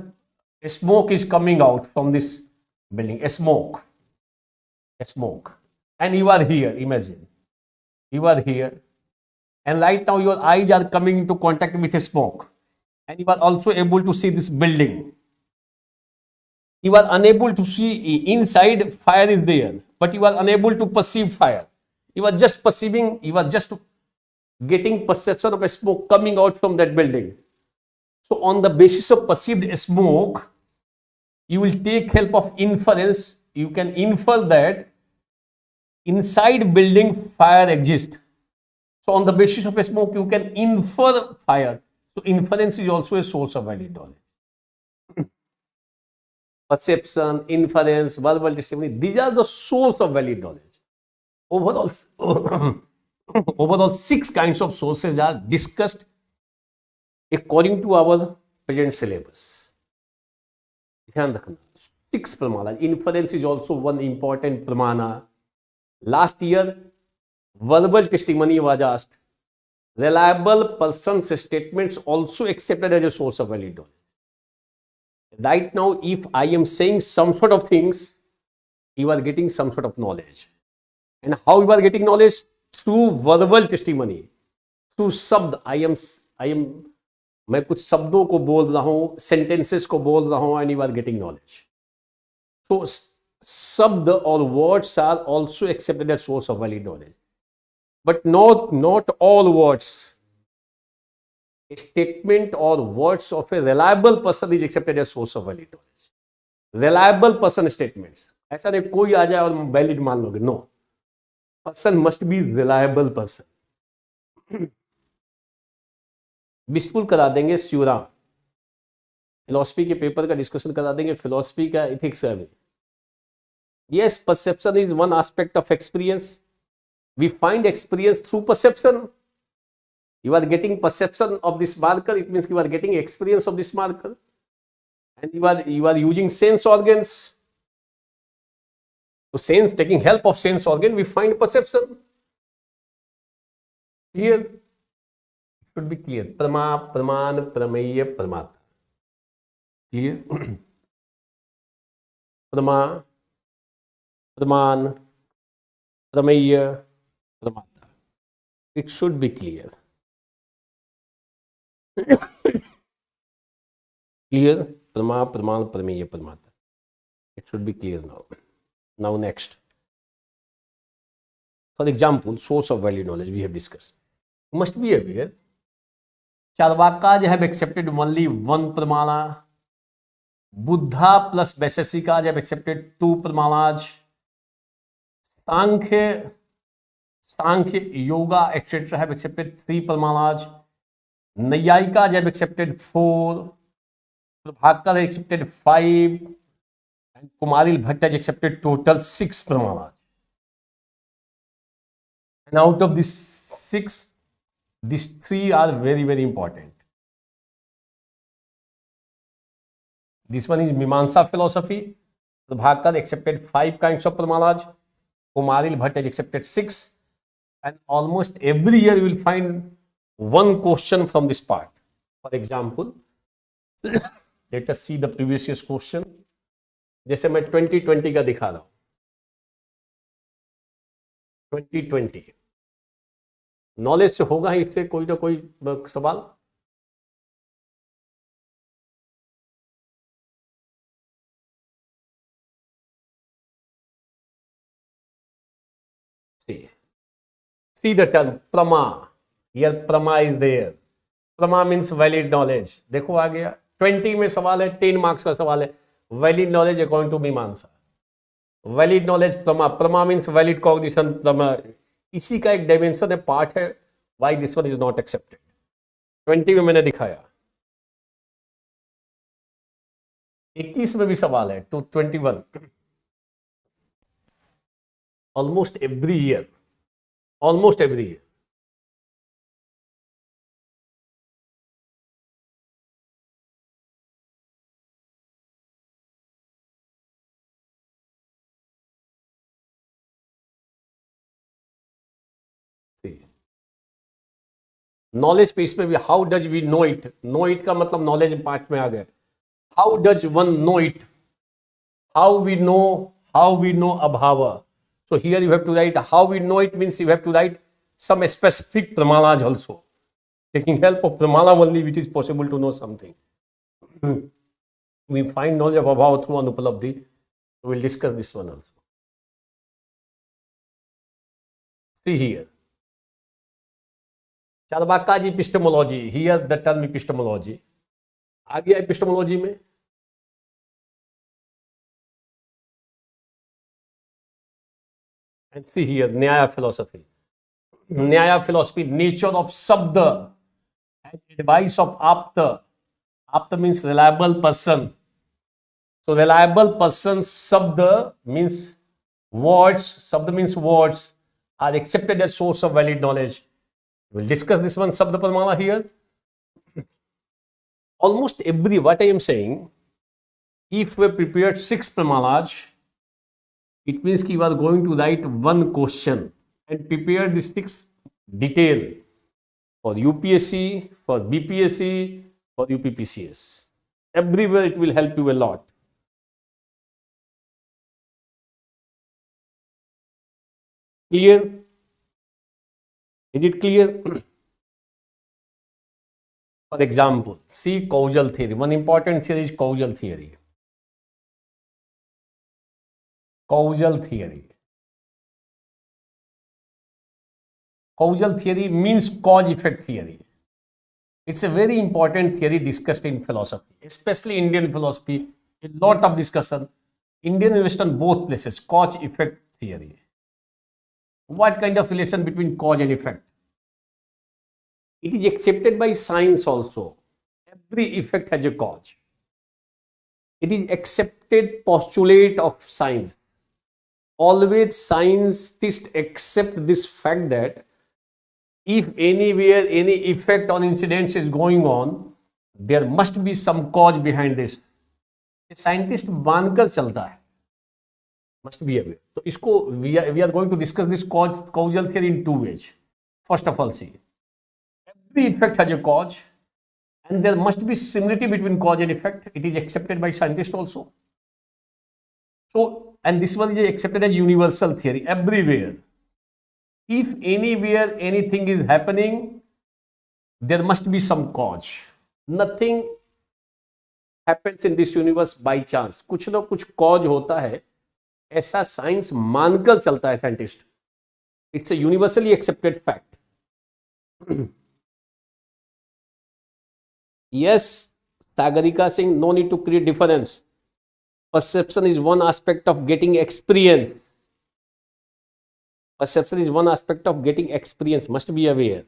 a smoke is coming out from this building. A smoke. And you are here, imagine. You are here. And right now your eyes are coming into contact with a smoke. And you are also able to see this building. You are unable to see inside, fire is there. But you are unable to perceive fire. You are just perceiving, you are just getting perception of a smoke coming out from that building. So on the basis of perceived smoke, you will take help of inference. You can infer that inside building fire exists. So on the basis of a smoke, you can infer fire. So inference is also a source of valid knowledge. Perception, inference, verbal testimony, these are the source of valid knowledge. Overall 6 kinds of sources are discussed according to our present syllabus. ध्यान रखना, 6 pramana. Inference is also one important pramana. Last year, verbal testimony was asked. Reliable person's statements also accepted as a source of valid knowledge. Right now, if I am saying some sort of things, you are getting some sort of knowledge. And how you are getting knowledge? Through verbal testimony. Through शब्द. मैं कुछ शब्दों को बोल रहा हूँ, sentences को बोल रहा हूँ, and you are getting knowledge. So शब्द or words are also accepted as source of valid knowledge. But not all words. A statement or words of a reliable person is accepted as source of valid knowledge. Reliable person statements. ऐसा नहीं कोई आ जाए और valid मान लोगे. No. Person must be reliable person. बिल्कुल करा देंगे शिवराम. फिलोसफी के पेपर का डिस्कशन करा देंगे, फिलोसफी का इथिक्स का भी. Yes, perception is one aspect of experience. We find experience through perception. You are getting perception of this marker, it means you are getting experience of this marker. And you are using sense organs. So taking help of sense organ, we find perception. Here, it should be clear. Prama, praman, prameya, pramata. Clear? Prama, praman, prameya, pramata. It should be clear. Clear? Prama, praman, prameya, pramata. It should be clear now. Now next. For example, source of valid knowledge we have discussed. You must be aware, Charvakas have accepted only one pramana. Buddha plus Vaisheshikas have accepted 2 pramanas. Sankhya, Yoga, etc. have accepted 3 pramanas. Nayayikas have accepted 4. Prabhakar have accepted 5. And Kumaril Bhatt has accepted total 6 pramanas. And out of these 6, these 3 are very, very important. This one is Mimamsa philosophy. Prabhakar accepted 5 kinds of Pramalaj. Kumaril Bhatt has accepted 6. And almost every year you will find one question from this part. For example, let us see the previous year's question. जैसे मैं 2020 का दिखा रहा हूं, 2020 knowledge से होगा ही, इससे कोई ना कोई सवाल. See the term Prama. Here Prama is there. Prama means valid knowledge. देखो आ गया. 20 में सवाल है, 10 मार्क्स का सवाल है. Valid knowledge according to Mimamsa. Valid knowledge Prama. Prama means valid cognition. Prama. इसी का एक डायमेंशन है, पार्ट है. Why this one is not accepted? 20 में मैंने दिखाया. 21 में भी सवाल है, to 21. Almost every year. Almost every year. See. Knowledge पे इसमें भी how does we know it. Know it का मतलब नॉलेज पार्ट में आ गया. How does one know it. How we know अभाव. So here you have to write how we know it, means you have to write some specific pramalas also. Taking help of pramala only it is possible to know something. We find knowledge of abhava through anupalabdhi. We will discuss this one also. See here. Charvaka's epistemology. Here the term epistemology. आ गया epistemology में. And see here, Nyaya philosophy. Nyaya philosophy, nature of Sabda and advice of Apta. Apta means reliable person. So reliable person, Sabda means words. Sabda means words are accepted as source of valid knowledge. We'll discuss this one, Sabda Pramala here. Almost every, what I am saying, if we prepared 6 Pramalas, it means you are going to write one question and prepare the 6 detail for UPSC, for BPSC, for UPPCS. Everywhere it will help you a lot. Clear? Is it clear? For example, see causal theory. One important theory is causal theory. Causal theory. Causal theory means cause-effect theory. It's a very important theory discussed in philosophy, especially Indian philosophy. A lot of discussion. Indian University on both places, cause-effect theory. What kind of relation between cause and effect? It is accepted by science also. Every effect has a cause. It is accepted postulate of science. Always scientists accept this fact that if anywhere any effect on incidents is going on, there must be some cause behind this. Scientist मानकर चलता है, must be aware. तो इसको we are going to discuss this causal theory in 2 ways. First of all, see, every effect has a cause, and there must be similarity between cause and effect. It is accepted by scientists also. So, and this one is accepted as universal theory everywhere. If anywhere anything is happening, there must be some cause. Nothing happens in this universe by chance. कुछ ना कुछ cause होता है, ऐसा science मानकर चलता है scientist. It's a universally accepted fact. Yes, Sagarika Singh, no need to create difference. Perception is one aspect of getting experience. Perception is one aspect of getting experience, must be aware.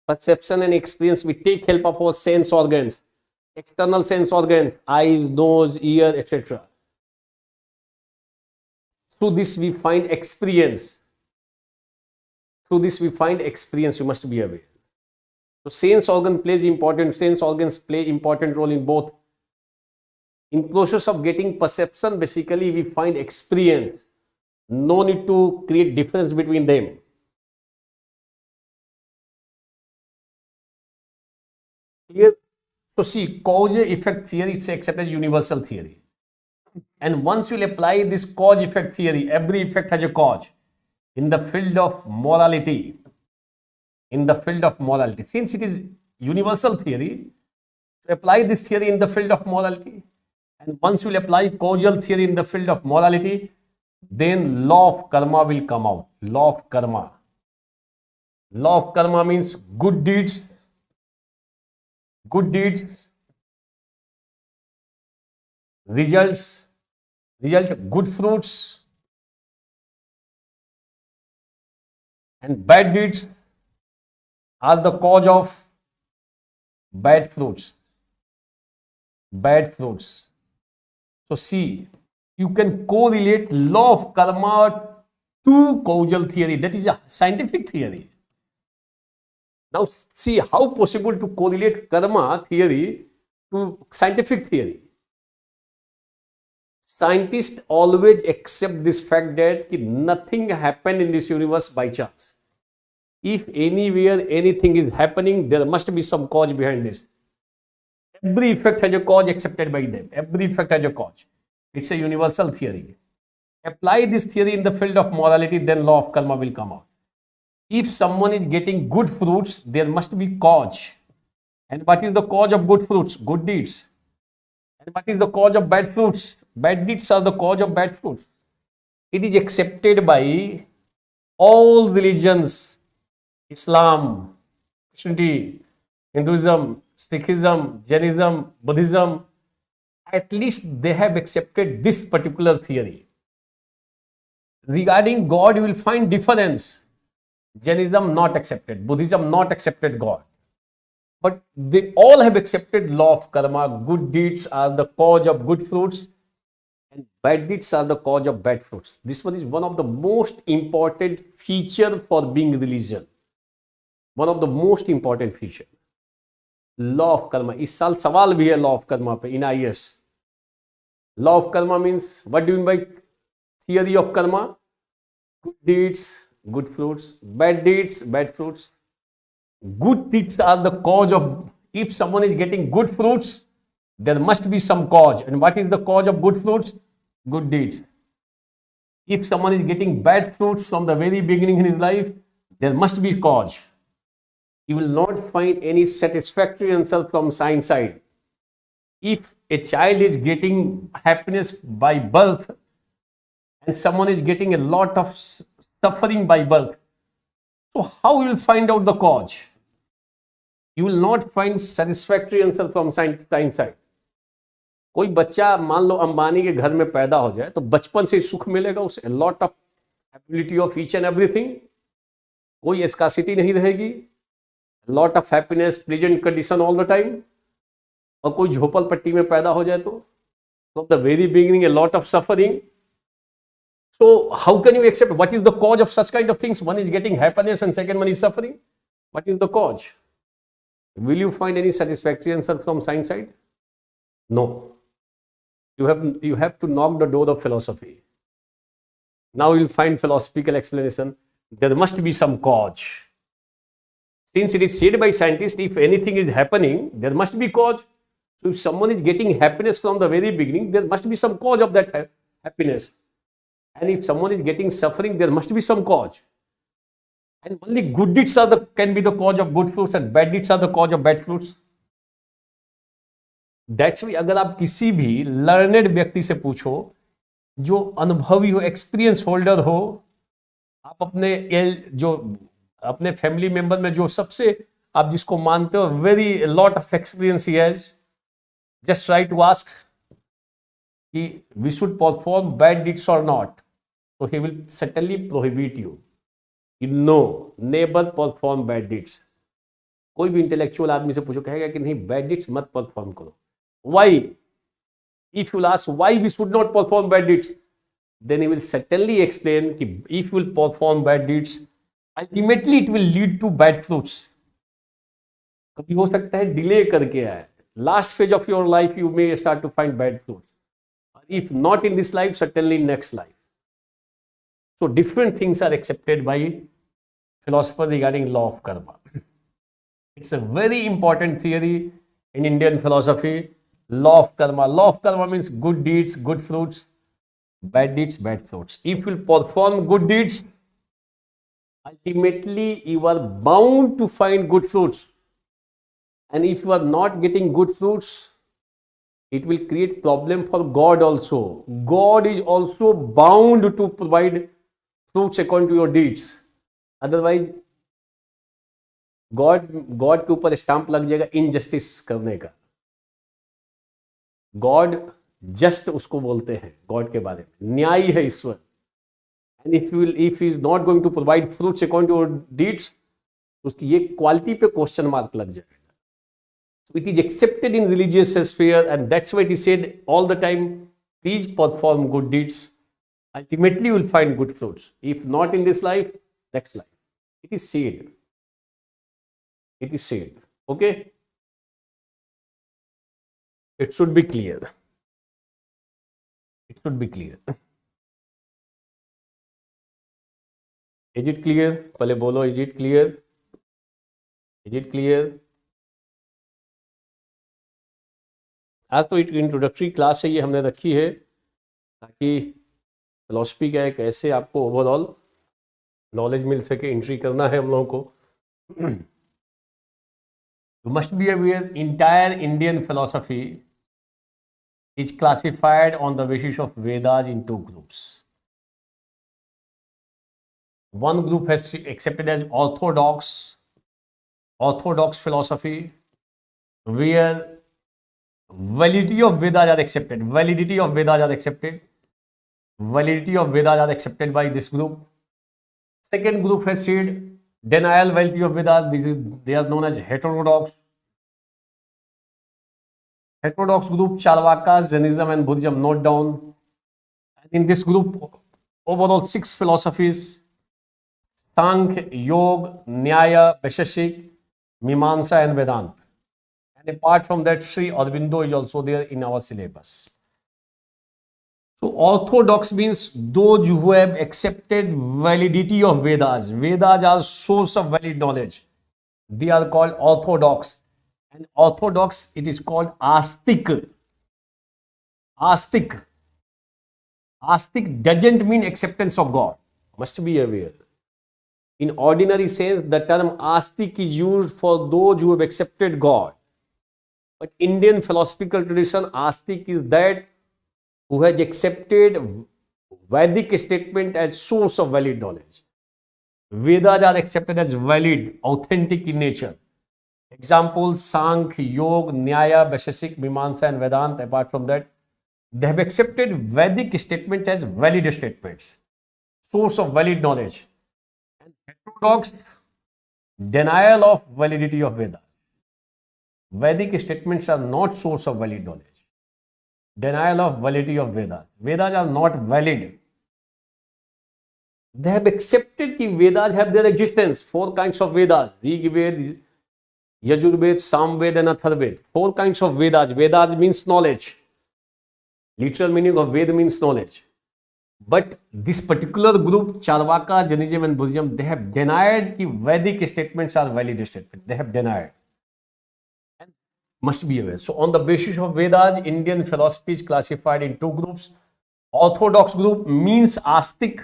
Perception and experience, we take help of our sense organs, external sense organs, eyes, nose, ear, etc. Through this we find experience. Through this we find experience, you must be aware. So sense organs play important role in both. In process of getting perception, basically we find experience. No need to create difference between them. Clear? So see, cause effect theory, it's accepted universal theory. And once you apply this cause effect theory, every effect has a cause in the field of morality. In the field of morality, since it is universal theory, to apply this theory in the field of morality, and once you apply causal theory in the field of morality, then law of karma will come out. Law of karma. Law of karma means good deeds result good fruits, and bad deeds are the cause of bad fruits. So see, you can correlate law of karma to causal theory. That is a scientific theory. Now see how possible to correlate karma theory to scientific theory. Scientists always accept this fact that nothing happened in this universe by chance. If anywhere anything is happening, there must be some cause behind this. Every effect has a cause accepted by them. Every effect has a cause. It's a universal theory. Apply this theory in the field of morality, then law of karma will come out. If someone is getting good fruits, there must be cause. And what is the cause of good fruits? Good deeds. And what is the cause of bad fruits? Bad deeds are the cause of bad fruits. It is accepted by all religions, Islam, Christianity, Hinduism, Sikhism, Jainism, Buddhism. At least they have accepted this particular theory. Regarding God, you will find difference. Jainism not accepted, Buddhism not accepted God. But they all have accepted law of karma. Good deeds are the cause of good fruits, and bad deeds are the cause of bad fruits. This one is one of the most important feature for being religion. One of the most important feature. Law of karma. इस साल सवाल भी है law of karma पे in IAS. Law of karma means, what do you mean by theory of karma? Good deeds, good fruits. Bad deeds, bad fruits. Good deeds are the cause of, if someone is getting good fruits, there must be some cause. And what is the cause of good fruits? Good deeds. If someone is getting bad fruits from the very beginning in his life, there must be cause. You will not find any satisfactory answer from science side. If a child is getting happiness by birth and someone is getting a lot of suffering by birth, so how you will find out the cause? You will not find satisfactory answer from science side. कोई बच्चा मान लो अंबानी के घर में पैदा हो जाए तो बचपन से सुख मिलेगा उसे, lot of ability of each and everything, कोई स्कार्सिटी नहीं रहेगी, lot of happiness, pleasant condition all the time. और कोई झोपड़ पट्टी में पैदा हो जाए तो from the very beginning a lot of suffering. So how can you accept? What is the cause of such kind of things? One is getting happiness and second one is suffering. What is the cause? Will you find any satisfactory answer from science side? No. You have to knock the door of philosophy. Now you'll find philosophical explanation. There must be some cause. Since it is said by scientists, if anything is happening, there must be cause. So if someone is getting happiness from the very beginning, there must be some cause of that happiness. And if someone is getting suffering, there must be some cause. And only good deeds can be the cause of good fruits and bad deeds are the cause of bad fruits. That's why अगर आप किसी भी learned व्यक्ति से पूछो, जो अनुभवी हो, एक्सपीरियंस होल्डर हो, आप अपने फैमिली मेंबर में जो सबसे आप जिसको मानते हो, वेरी लॉट ऑफ एक्सपीरियंस ही has, just try to ask कि we should perform bad deeds or not. So he will certainly prohibit you. No, never perform bad deeds. कोई भी इंटेलेक्चुअल आदमी से पूछो कहेगा कि नहीं, बैड डीड्स मत परफॉर्म करो. Why? If you will ask why we should not perform bad deeds, then he will certainly explain कि if you will perform bad deeds, ultimately it will lead to bad fruits. कभी हो सकता है delay करके आए, last phase of your life you may start to find bad fruit, if not in this life certainly in next life. So different things are accepted by philosopher regarding law of karma. It's a very important theory in Indian philosophy. Law of karma. Law of karma means good deeds, good fruits, bad deeds, bad fruits. If you perform good deeds, ultimately you are bound to find good fruits. And if you are not getting good fruits, it will create problem for God also. God is also bound to provide fruits according to your deeds. Otherwise, God के ऊपर stamp लग जाएगा injustice करने का. God just उसको बोलते हैं, God के बारे में न्यायी है ईश्वर. And if is not going to provide fruits according to your deeds, उसकी ये क्वालिटी पे क्वेश्चन मार्क लग जाएगा. So it is accepted in religious sphere, and that's why it is said all the time, please perform good deeds. Ultimately, you will find good fruits. If not in this life, next life. It is said. It is said. Okay? It should be clear. It should be clear. Is it clear? पहले बोलो, is it clear? Is it clear? आज तो introductory class है, ये हमने रखी है ताकि फिलॉसफी का एक ऐसे आपको ओवरऑल नॉलेज मिल सके. एंट्री करना है हम लोगों को. You must be aware entire Indian philosophy is classified on the basis of Vedas in two groups. One group has accepted as orthodox philosophy, where validity of Vedas are accepted. Validity of Vedas are accepted. Validity of Vedas are accepted by this group. Second group has said denial validity of Vedas. They are known as heterodox. Heterodox group, Charvakas, Jainism and Buddhism, note down. And in this group, overall 6 philosophies: Sankhya, Yoga, Nyaya, Vaisheshik, Mimamsa and Vedanta. And apart from that, Sri Aurobindo is also there in our syllabus. So orthodox means those who have accepted validity of Vedas. Vedas are source of valid knowledge. They are called orthodox. And orthodox, it is called astic. Astic. Astic doesn't mean acceptance of God. Must be aware. In ordinary sense, the term astic is used for those who have accepted God. But Indian philosophical tradition, astic is that who has accepted Vedic statement as source of valid knowledge. Vedas are accepted as valid, authentic in nature. Examples: Sankhya, Yoga, Nyaya, Vaisheshik, Mimamsa and Vedanta. Apart from that, they have accepted Vedic statement as valid statements, source of valid knowledge. And heterodox, denial of validity of Vedas. Vedic statements are not source of valid knowledge. Denial of validity of Vedas. Vedas are not valid. They have accepted that Vedas have their existence. 4 kinds of Vedas: Rig Veda, Yajurveda, Samveda and Atharveda. 4 kinds of Vedas. Vedas means knowledge. Literal meaning of Veda means knowledge. But this particular group, Charvaka, Jainism and Buddhism, they have denied that Vedic statements are valid statements. They have denied. Must be aware. So on the basis of Vedas, Indian philosophy is classified in 2 groups. Orthodox group means astic.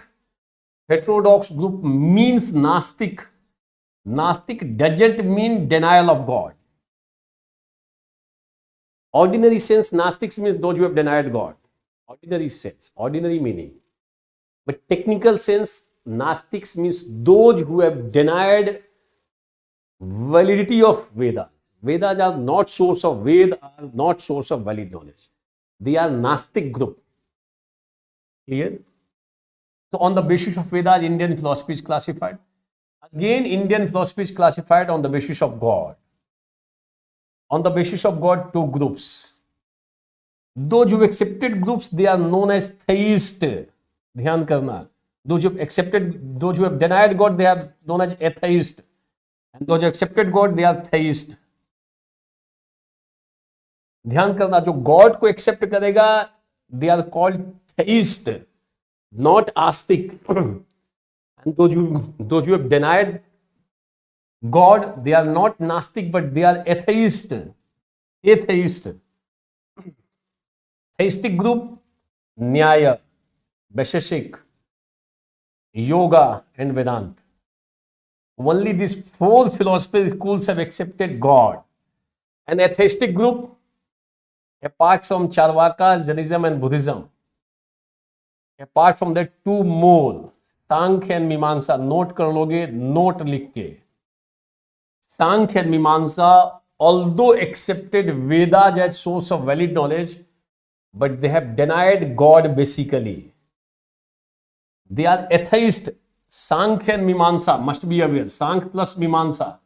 Heterodox group means Nastic. Nastic doesn't mean denial of God. Ordinary sense, Nastics means those who have denied God. Ordinary sense, ordinary meaning. But technical sense, Nastics means those who have denied validity of Vedas. Vedas are not source of Veda, are not source of valid knowledge. They are Nastic group. Clear? So on the basis of Vedas, Indian philosophy is classified. Again, Indian philosophy is classified on the basis of God. On the basis of God, 2 groups. Those who have accepted groups, they are known as theist. ध्यान करना. Those who have accepted, those who have denied God, they are known as atheist. And those who have accepted God, they are theist. ध्यान करना, जो God को accept करेगा they are called theist, not Astik. And those you have denied God, they are not Gnostic, but they are atheist. Atheist. Theistic group, Nyaya, Vaisheshik, Yoga, and Vedanta. Only these four philosophy schools have accepted God. An atheistic group, apart from Charvaka, Jainism, and Buddhism, apart from that, two more, Sankhya and मीमांसा. Note कर लोगे, note लिख के. सांख्य and मीमांसा although accepted Vedas as source of valid knowledge, but they have denied God basically. They are atheist. Sankhya and Mimamsa, must be aware. Sankhya plus Mimamsa.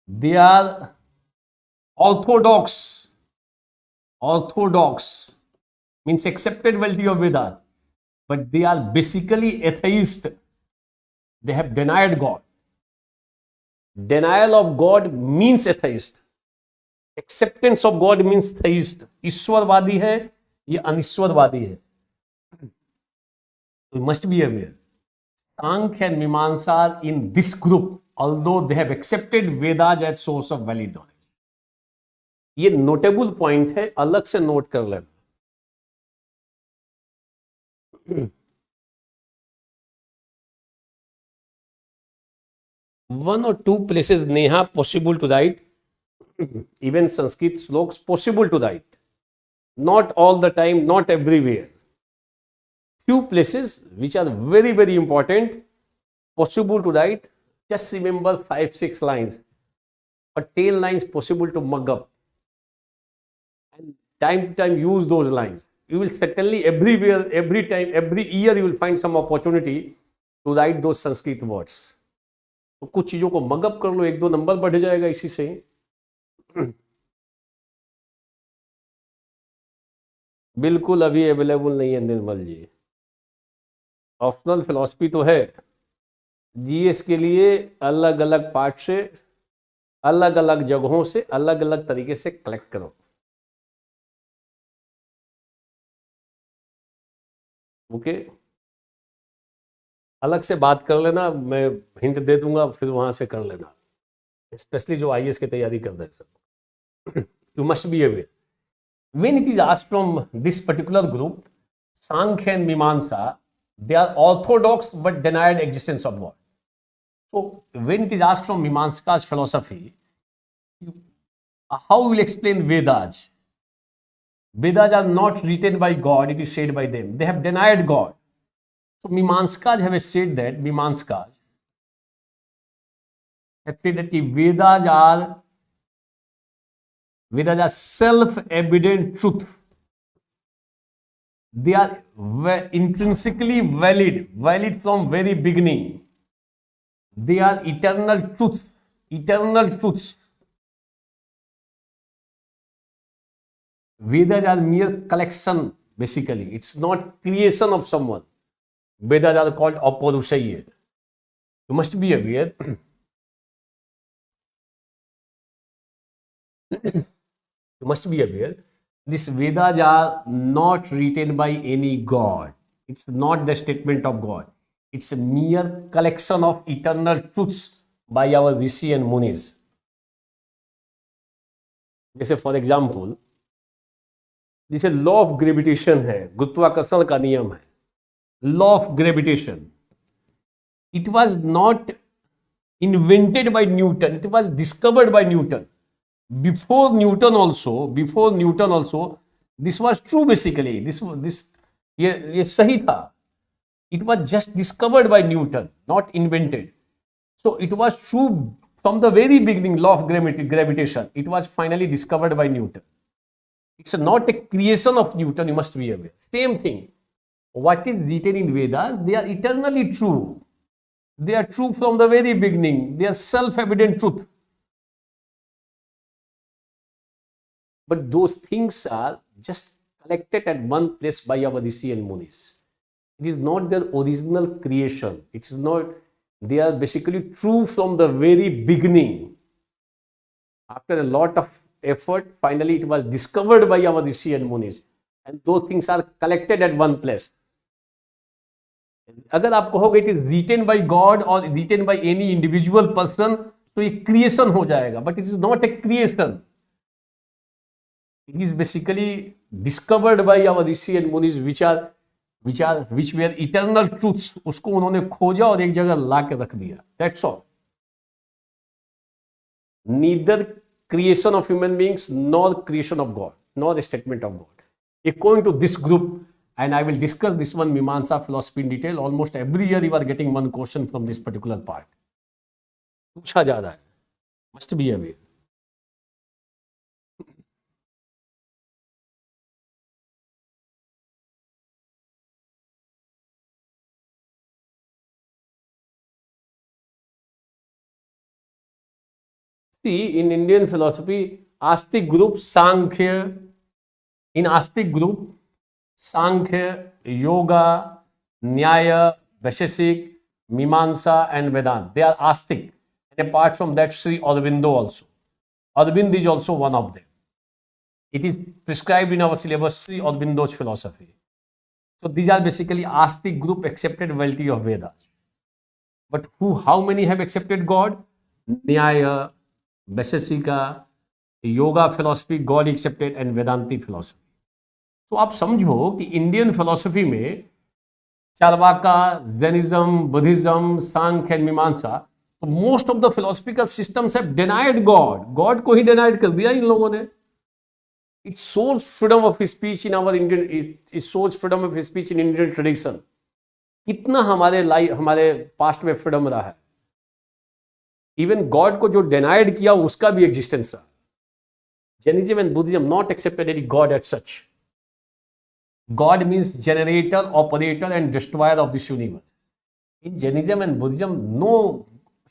They are orthodox. Orthodox means accepted validity of Vedas, but they are basically atheist. They have denied God. Denial of God means atheist. Acceptance of God means theist. ईश्वरवादी है, ये अनिश्वरवादी है. We must be aware. Sankhya and Mimamsa are in this group, although they have accepted Vedas as source of valid knowledge. ये notable point है, अलग से note कर लेना. One or two places Neha possible to write, even Sanskrit sloks possible to write. Not all the time, not everywhere. Few places which are very, very important, possible to write. Just remember 5-6 lines. But 10 lines possible to mug up. And time to time use those lines. You will certainly everywhere, every time, every year you will find some opportunity to write those Sanskrit words. तो कुछ चीजों को mug up कर लो, 1-2 number बढ़ जाएगा इसी से. बिल्कुल अभी अवेलेबल नहीं है निर्मल जी. ऑप्शनल फिलॉसफी तो है, जीएस के लिए अलग अलग पार्ट से, अलग अलग जगहों से, अलग अलग तरीके से कलेक्ट करो. ओके, अलग से बात कर लेना, मैं हिंट दे दूंगा, फिर वहां से कर लेना. स्पेशली जो आईएएस की तैयारी कर रहे हैं सब. You must be aware when it is asked from this particular group, Sankhya and Mimamsa, they are orthodox but denied existence of God. So when it is asked from Mimamsa's philosophy, how will explain Vedas? Vedas are not written by God, it is said by them. They have denied God. So Mimamskas have said that, Mimamskas have said that Vedas are self-evident truth. They are intrinsically valid from very beginning. They are eternal truths. Vedas are mere collection, basically. It's not creation of someone. Vedas are called Aparushaya. You must be aware. You must be aware, these Vedas are not written by any God. It's not the statement of God. It's a mere collection of eternal truths by our Rishi and Munis. जैसे for example, जैसे law of gravitation है, गुरुत्वाकर्षण का नियम है. Law of gravitation, it was not invented by Newton, it was discovered by Newton. Before Newton also, this was true basically. ये सही था. It was just discovered by Newton, not invented. So it was true from the very beginning. Law of gravitation, it was finally discovered by Newton. It's not a creation of Newton, you must be aware. Same thing. What is written in Vedas, they are eternally true. They are true from the very beginning. They are self-evident truth. But those things are just collected at one place by our Rishi and Munis. It is not their original creation. It is not, they are basically true from the very beginning. After a lot of effort, finally it was discovered by our Rishi and Munis, and those things are collected at one place. अगर आप कहोगे it is written by God और written by any individual person तो ये creation हो जाएगा, but it is not a creation. It is basically discovered by our rishi and munis which were eternal truths. उसको उन्होंने खोजा और एक जगह ला के रख दिया. That's all. Neither creation of human beings nor creation of God, nor the statement of God. According to this group, and I will discuss this one Mimamsa philosophy in detail. Almost every year you are getting one question from this particular part. पूछा जा रहा है. Must be aware. See, in Indian philosophy, Astic group, Sankhya, in Astic group, Sankhya, Yoga, Nyaya, Vaisheshik, Mimamsa and Vedanta. They are Astic. And apart from that, Sri Aurobindo also. Aurobindo is also one of them. It is prescribed in our syllabus, Sri Aurobindo's philosophy. So these are basically Astic group accepted validity of Vedas. But how many have accepted God? Nyaya, Vaisheshika, Yoga philosophy, God accepted, and Vedanti philosophy. तो आप समझो कि Indian philosophy में Charvaka, Jainism, Buddhism, Sankhya and Mimamsa, तो most of the philosophical systems have denied God. God को ही denied कर दिया इन लोगों ने. It shows freedom of speech in our Indian, it shows freedom of speech in Indian tradition. कितना हमारे पास्ट में फ्रीडम रहा है. इवन गॉड को जो डिनाइड किया उसका भी एग्जिस्टेंस रहा. Jainism and Buddhism not accepted any God at such. God means generator, operator and destroyer of this universe. In Jainism and Buddhism, no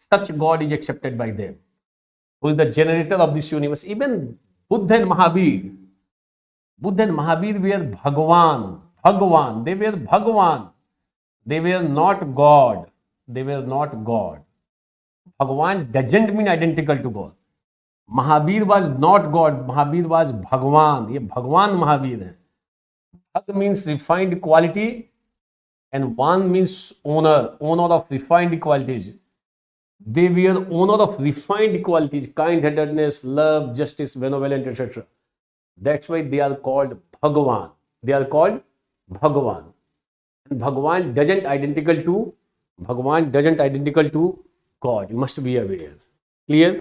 such God is accepted by them, who is the generator of this universe. Even Buddha and Mahabir were Bhagwan. They were Bhagwan. They were not God. Bhagwan doesn't mean identical to God. Mahabir was not God. Mahabir was Bhagwan. ये भगवान महावीर है. Bhag means refined quality and Van means owner of refined qualities. They were owner of refined qualities, kind-heartedness, love, justice, benevolence, etc. That's why they are called Bhagwan. And Bhagwan doesn't identical to God. You must be aware. Clear?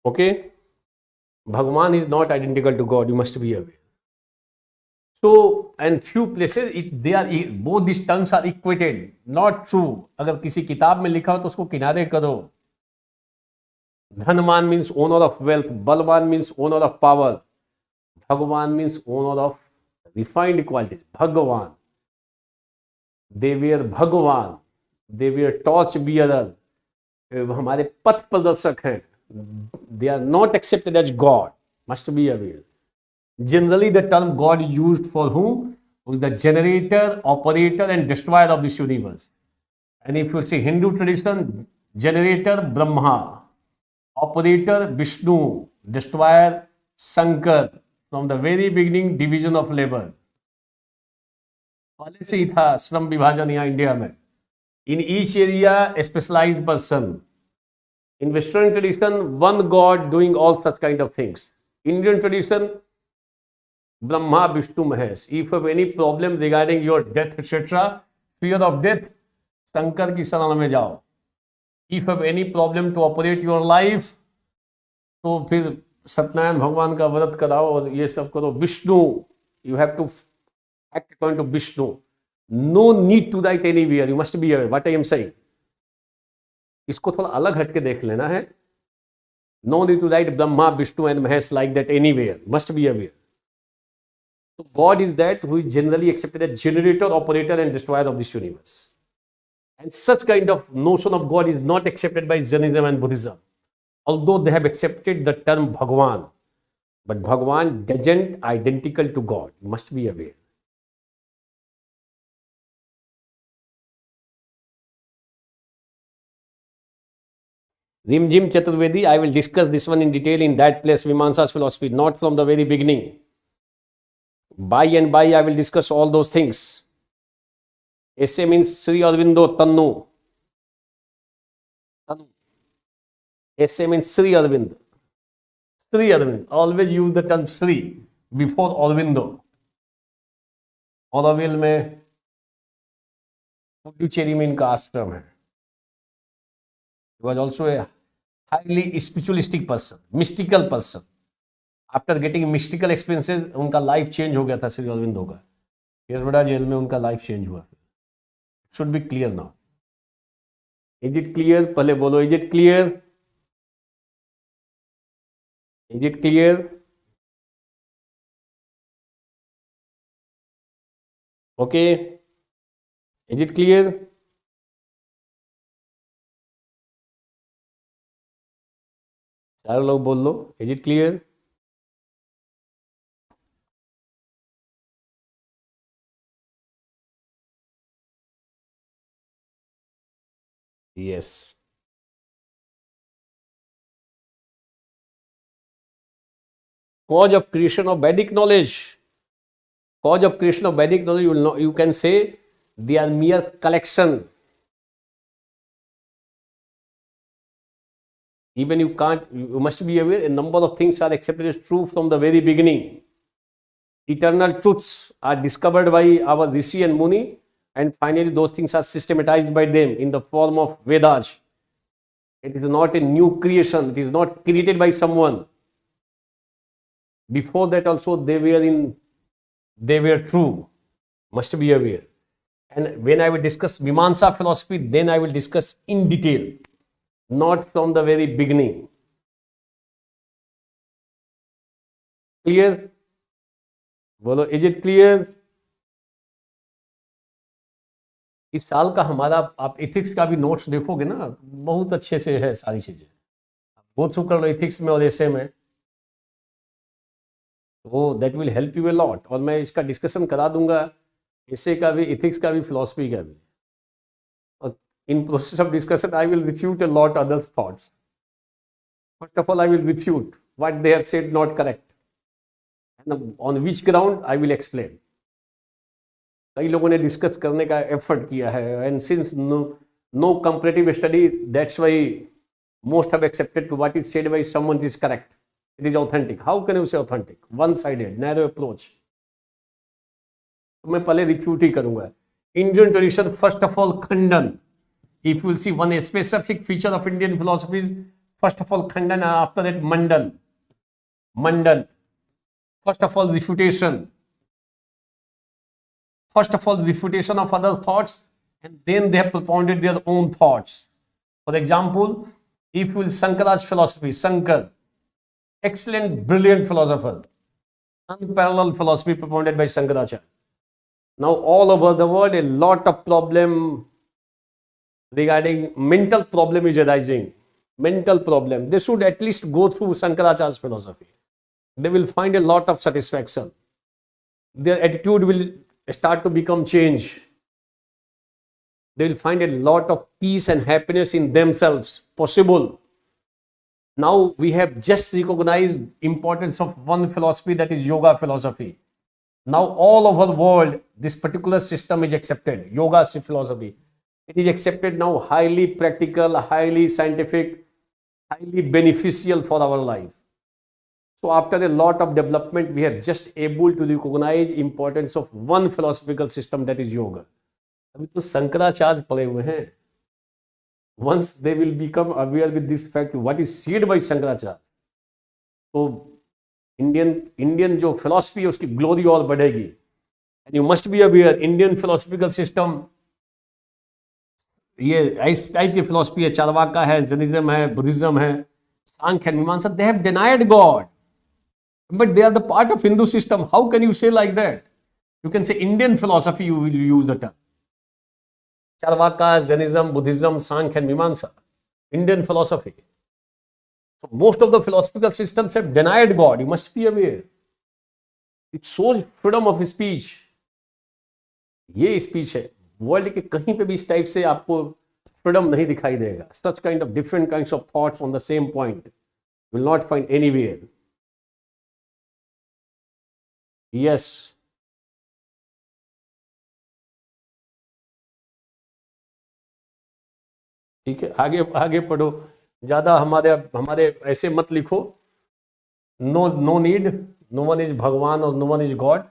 Okay, Bhagwan is not identical to God. You must be aware. So, and few places both these terms are equated. Not true. अगर किसी किताब में लिखा हो तो उसको किनारे करो. धनवान means owner of wealth. बलवान means owner of power. Bhagwan means owner of refined qualities. Bhagwan. They were Bhagwan. They were torch bearer. हमारे पथ प्रदर्शक हैं. They are not accepted as God. Must be aware. Generally, the term God is used for whom? Who is the generator, operator, and destroyer of this universe. And if you see Hindu tradition, generator Brahma, operator Vishnu, destroyer Shankar. From the very beginning, division of labor. पहले से ही था श्रम विभाजन यहाँ India में. In each area, a specialized person. In Western tradition, one God doing all such kind of things. Indian tradition, Brahma, Vishnu, Mahesh. If you have any problem regarding your death, etc., fear of death, Shankar की शरण में जाओ. If you have any problem to operate your life, तो फिर सत्यनारायण भगवान का व्रत कराओ और ये सब करो. Vishnu, you have to act according to Vishnu. No need to write anywhere. You must be aware what I am saying. इसको थोड़ा अलग हटके देख लेना है. No need to write Brahma, Vishnu and Mahesh like that anywhere. Must be aware. So God is that who is generally accepted as generator, operator and destroyer of this universe. And such kind of notion of God is not accepted by Jainism and Buddhism. Although they have accepted the term Bhagwan. But Bhagwan doesn't identical to God. You must be aware. Rimjim Chaturvedi, I will discuss this one in detail in that place, Mimamsa's philosophy, not from the very beginning. By and by, I will discuss all those things. Essay means Sri Aurobindo Tannu. Essay means Sri Aurobindo. Sri Aurobindo. Always use the term Sri before Aurobindo. Auroville में पुडुचेरी में इनका आश्रम है. He was also a highly spiritualistic person, mystical person. After getting mystical experiences, उनका life change हो गया था श्री अरविंदो का. केरबड़ा जेल में उनका लाइफ चेंज हुआ. Should be clear now. Is it clear? पहले बोलो, is it clear? Is it clear? Okay. Is it clear? सारे लोग बोल लो. Is it clear? Yes. Cause of creation of Vedic knowledge. Cause of creation of Vedic knowledge, you will know, you can say they are mere collection. Even you must be aware, a number of things are accepted as true from the very beginning. Eternal truths are discovered by our Rishi and Muni, and finally those things are systematized by them in the form of Vedas. It is not a new creation, it is not created by someone. Before that also they were true. Must be aware. And when I will discuss Mimamsa philosophy, then I will discuss in detail, not from the very beginning. Clear? बोलो, is it clear? इस साल का हमारा, आप ethics का भी notes देखोगे ना, बहुत अच्छे से है सारी चीजें. गो थ्रू कर लो इथिक्स में और ऐसे में, वो that will help you a lot. और मैं इसका डिस्कशन करा दूंगा, ऐसे का भी, इथिक्स का भी, फिलॉसफी का भी. और in process of discussion I will refute a lot others thoughts. First of all I will refute what they have said not correct, and on which ground I will explain. कई लोगों ने discuss करने का effort किया है, and since no comparative study, that's why most have accepted what is said by someone is correct. It is authentic. How can you say authentic? One-sided, narrow approach. तो मैं पहले रिफ्यूट ही करूंगा. Indian tradition, first of all, Khandan. If you will see one specific feature of Indian philosophy is, first of all, Khandan, and after that, Mandan. Mandan. First of all, refutation. First of all, refutation of other thoughts, and then they have propounded their own thoughts. For example, if you will Shankar's philosophy, Shankar, excellent, brilliant philosopher, unparalleled philosophy propounded by Shankaracharya. Now all over the world, a lot of problem regarding mental problem is arising. Mental problem. They should at least go through Shankaracharya's philosophy. They will find a lot of satisfaction. Their attitude will start to become changed. They will find a lot of peace and happiness in themselves possible. Now we have just recognized importance of one philosophy, that is yoga philosophy. Now all over the world, this particular system is accepted, yoga philosophy. It is accepted now, highly practical, highly scientific, highly beneficial for our life. So after a lot of development, we are just able to recognize importance of one philosophical system, that is yoga. अभी तो शंकराचार्य पड़े हुए हैं. Once they will become aware with this fact, what is said by Shankaracharya, तो Indian जो philosophy है उसकी glory और बढ़ेगी. And you must be aware, Indian philosophical system ये इस टाइप की फिलॉसफी है. चारवाका है, जैनिज्म है, बुद्धिज्म है, Sankhya and Mimansa. They have denied God, but they are the part of Hindu system. How can you say like that? You can say Indian philosophy, you will use the term Charvaka, Jainism, Buddhism, Sankhya and Mimamsa, Indian philosophy. So most of the philosophical systems have denied God. You must be aware. It shows freedom of speech. ये speech है. World के कहीं पे भी इस type से आपको freedom नहीं दिखाई देगा. Such kind of different kinds of thoughts on the same point will not find anywhere. Yes. ठीक है, आगे आगे पढ़ो. ज्यादा हमारे हमारे ऐसे मत लिखो. No need. No one is भगवान और no one is God.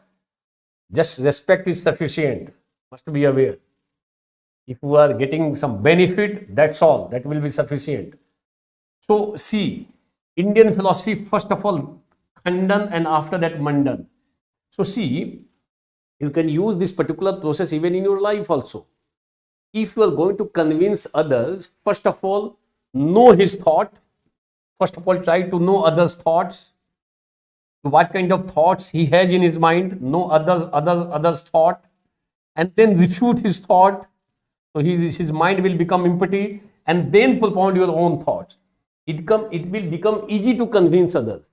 Just respect is sufficient. Must be aware. If you are getting some benefit, that's all. That will be sufficient. So see, Indian philosophy, first of all, Khandan, and after that Mandan. So see, you can use this particular process even in your life also. If you are going to convince others, first of all, know his thought. First of all, try to know others' thoughts. What kind of thoughts he has in his mind. Know others' thought, and then refute his thought. So his mind will become empty, and then propound your own thoughts. It will become easy to convince others.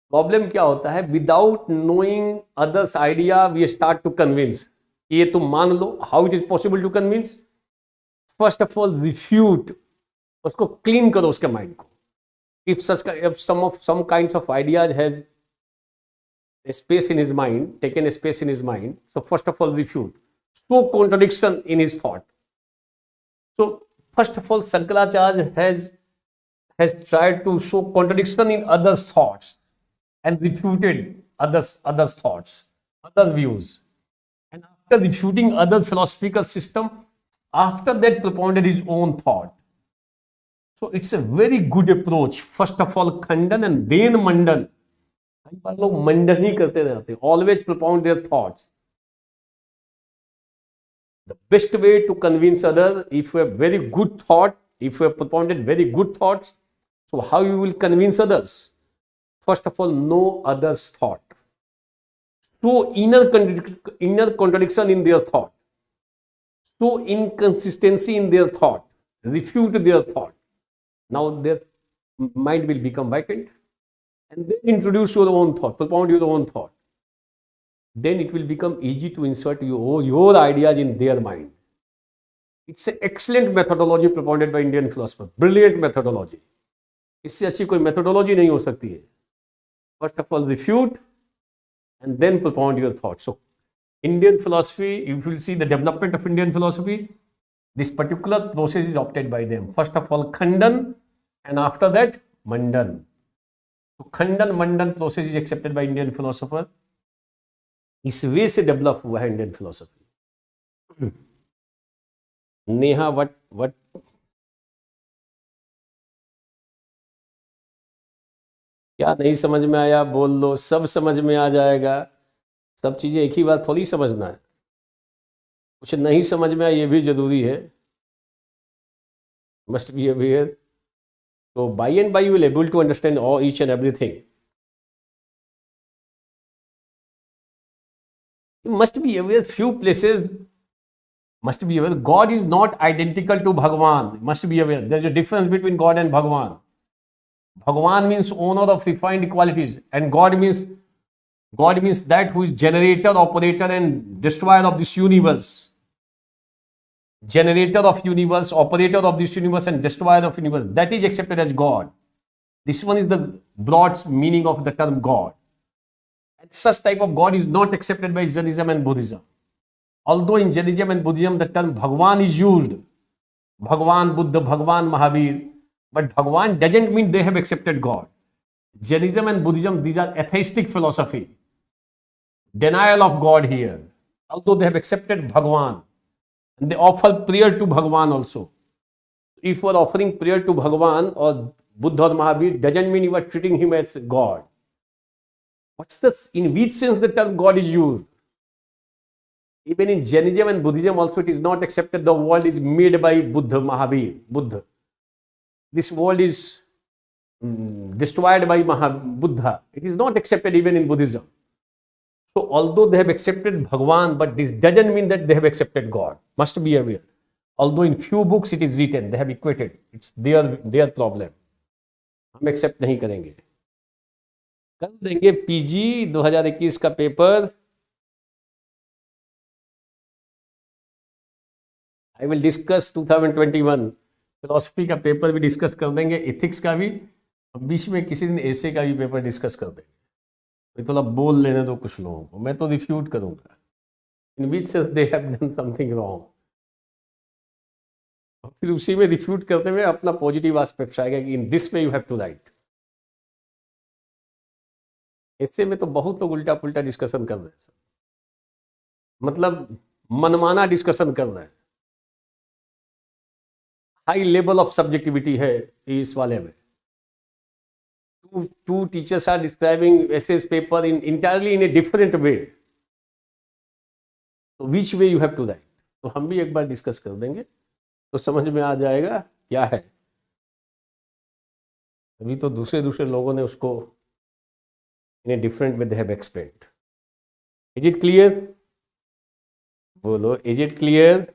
Problem क्या होता है, without knowing others idea we start to convince. ये तुम मान लो. How it is possible to convince? First of all refute. उसको clean करो उसके माइंड को. if some kinds of ideas has a space in his mind, taken a space in his mind, so first of all refute. Show contradiction in his thought. So first of all, Shankaracharya has tried to show contradiction in others' thoughts and refuted others' thoughts, others' views. And after refuting other philosophical system, after that propounded his own thought. So it's a very good approach. First of all, Khandan and then Mandan. कई बार लोग मंडन ही करते रहते हैं. Always propound their thoughts. The best way to convince others, if you have very good thought, if you have propounded very good thoughts, so how you will convince others? First of all, know others' thought. Show inner contradiction in their thought. Show inconsistency in their thought. Refute their thought. Now their mind will become vacant, and then introduce your own thought, propound your own thought. Then it will become easy to insert your ideas in their mind. It's an excellent methodology propounded by Indian philosophers. Brilliant methodology. इससे अच्छी कोई methodology नहीं हो सकती है. First of all, refute, and then propound your thoughts. So, Indian philosophy, if you will see the development of Indian philosophy, this particular process is adopted by them. First of all, Khandan, and after that, Mandan. So, Khandan Mandan process is accepted by Indian philosopher. इस वे से develop हुआ है Indian philosophy. Neha, what क्या नहीं समझ में आया बोल लो, सब समझ में आ जाएगा. सब चीजें एक ही बार थोड़ी समझना है. कुछ नहीं समझ में आया ये भी जरूरी है. Must be aware. तो by and by you will able to understand all each and everything. You must be aware few places. Must be aware God is not identical to Bhagwan. Must be aware there is a difference between God and Bhagwan. Bhagwan means owner of refined qualities, and God means that who is generator, operator, and destroyer of this universe. Generator of universe, operator of this universe, and destroyer of universe. That is accepted as God. This one is the broad meaning of the term God. Such type of God is not accepted by Jainism and Buddhism. Although in Jainism and Buddhism the term Bhagwan is used, Bhagwan Buddha, Bhagwan Mahavir, but Bhagwan doesn't mean they have accepted God. Jainism and Buddhism, these are atheistic philosophy. Denial of God here. Although they have accepted Bhagwan, and they offer prayer to Bhagwan also. If you are offering prayer to Bhagwan or Buddha or Mahavir, doesn't mean you are treating him as God. What's this? In which sense the term God is used? Even in Jainism and Buddhism also it is not accepted. The world is made by Buddha, Mahavir, Buddha. This world is destroyed by Buddha. It is not accepted even in Buddhism. So although they have accepted Bhagwan, but this doesn't mean that they have accepted God. Must be aware. Although in few books it is written, they have equated. It's their problem. हम accept नहीं करेंगे. कर देंगे PG 2021 का paper. I will discuss 2021 philosophy का paper भी discuss कर देंगे, एथिक्स का भी, और बीच में किसी दिन एसे का भी पेपर डिस्कस कर देंगे। तो थोड़ा बोल लेने दो कुछ लोगों को, मैं तो रिफ्यूट करूंगा in which sense they have done something wrong, और फिर उसी में रिफ्यूट करते हुए अपना पॉजिटिव एस्पेक्ट आएगा कि in this way you have to write. इससे में तो बहुत लोग उल्टा पुल्टा डिस्कशन कर रहे हैं, मतलब मनमाना डिस्कशन कर रहे हैं, हाई लेवल ऑफ सब्जेक्टिविटी है इस वाले में। Two teachers are describing essays paper in entirely in a different way. So which way you have to write? तो हम भी एक बार डिस्कस कर देंगे तो समझ में आ जाएगा क्या है। अभी तो दूसरे दूसरे लोगों ने उसको in a different way they have explained. Is it clear? बोलो, इज इट क्लियर?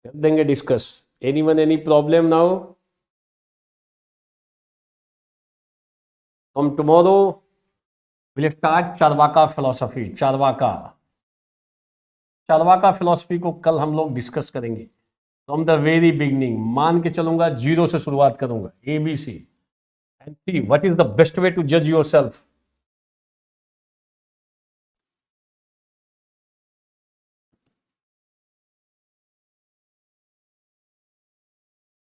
कर देंगे discuss. Anyone any problem now? From tomorrow we'll start Charvaka philosophy. Charvaka philosophy को कल हम लोग डिस्कस करेंगे फ्रॉम द वेरी बिगनिंग। मान के चलूंगा 0 से शुरुआत करूंगा, ABC, and see what is the best way to जज yourself.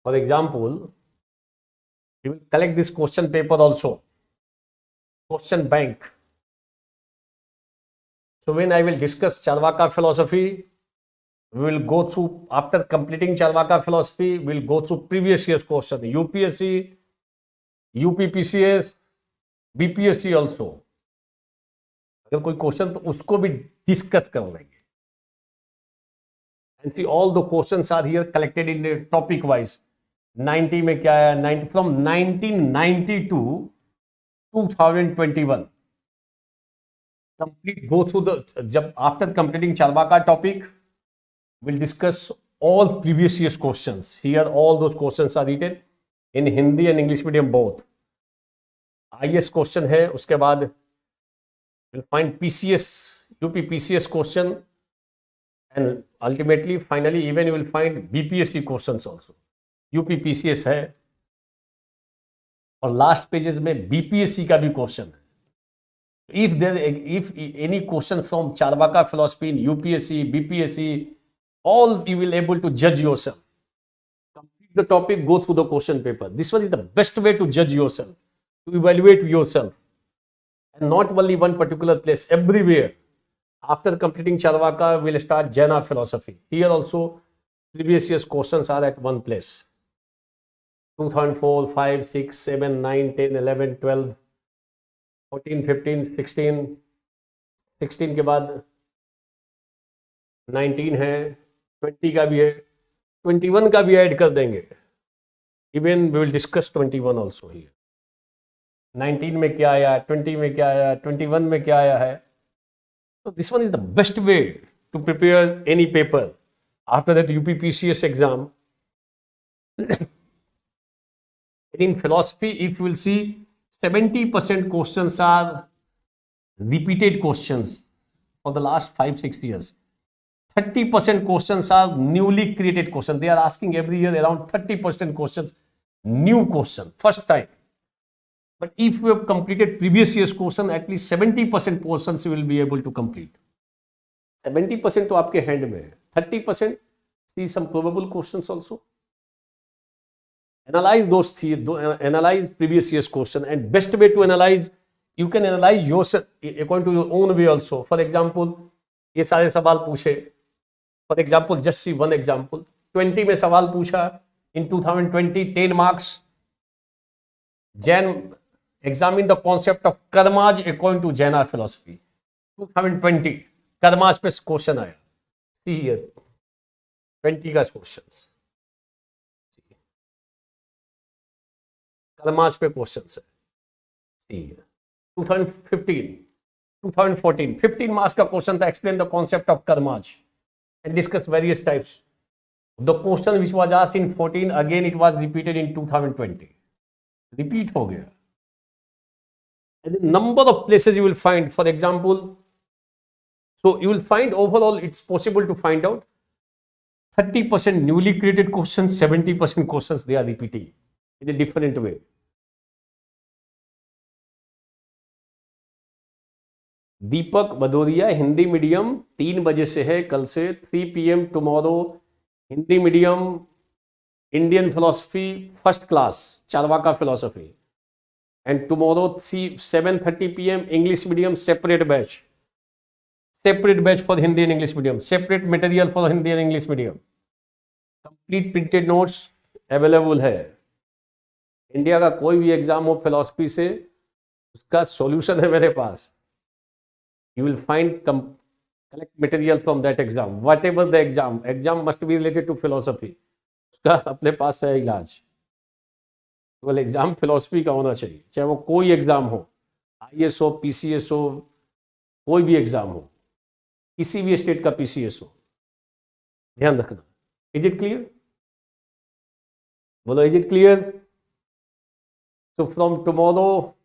For example, we will collect this question paper also, question bank. So when I will discuss Charvaka philosophy, we will go through, after completing Charvaka philosophy, we will go through previous year's question, UPSC, UPPCS, BPSC also. अगर कोई question तो उसको भी discuss कर लेंगे। And see all the questions are here collected in the topic wise. 90 में क्या आया, 90 from 1990 to 2021 complete, go through the, जब after completing Charvaka topic we'll discuss all previous years questions. Here all those questions are written in Hindi and English medium both. IS question है, उसके बाद we'll find PCS, UP PCS question, and ultimately finally even you will find BPSC questions also. UP PCS है, और last pages में BPSC का भी question है। If any question from Charvaka philosophy in UPSC, BPSC, all you will able to judge yourself. Complete the topic, go through the question paper. This one is the best way to judge yourself, to evaluate yourself, and not only one particular place, everywhere. After completing Charvaka, we'll start Jaina philosophy. Here also, previous year's questions are at one place. 2004, 5, 6, 7, 9, 10, 11, 12, 14, 15, 16, 16 के बाद 19 है, 20 का भी है, 21 का भी add कर देंगे। Even we will discuss 21 also here. 19 में क्या आया, 20 में क्या आया, 21 में क्या आया है। So this one is the best way to prepare any paper after that UPPCS exam. In philosophy, if you will see, 70% questions are repeated questions for the last 5-6 years. 30% questions are newly created questions. They are asking every year around 30% questions, new question, first time. But if you have completed previous year's question, at least 70% portions you will be able to complete. 70% तो आपके hand में है. 30% see some probable questions also. Analyze those three, analyze previous year's question, and best way to analyze, you can analyze yourself according to your own way also. For example, ये सारे सवाल पूछे. For example, just see one example. 20 में सवाल पूछा in 2020, 10 marks. Jain examine the concept of karmas according to Jaina philosophy. 2020 karmas पे question आया. See here, 20 का क्वेश्चन. कर्मास पे क्वेश्चन है. See here, 2014, 15 मार्क्स का क्वेश्चन था. Explain the concept of karmas and discuss various types. The question which was asked in 14, again it was repeated in 2020. Repeat हो गया. and the number of places you will find. For example, so you will find overall it's possible to find out 30% newly created questions, 70% questions they are repeating in a different way. Deepak Bhadauria Hindi medium 3 बजे से है कल से, 3 PM tomorrow Hindi medium Indian philosophy first class Charvaka philosophy, and tomorrow 7:30 PM English medium separate batch for Hindi and English medium, separate material for Hindi and English medium, complete printed notes available है। India का कोई भी exam हो philosophy से, उसका solution है मेरे पास। You will find collect material from that exam, whatever the exam must be related to philosophy, उसका अपने पास है इलाज। केवल एग्जाम फिलोसफी का होना चाहिए, चाहे वो कोई एग्जाम हो, IAS हो, PCS हो, कोई भी एग्जाम हो, किसी भी स्टेट का PCS हो, ध्यान रखना। Is it clear? बोलो इज इट क्लियर? तो फ्रॉम टुमारो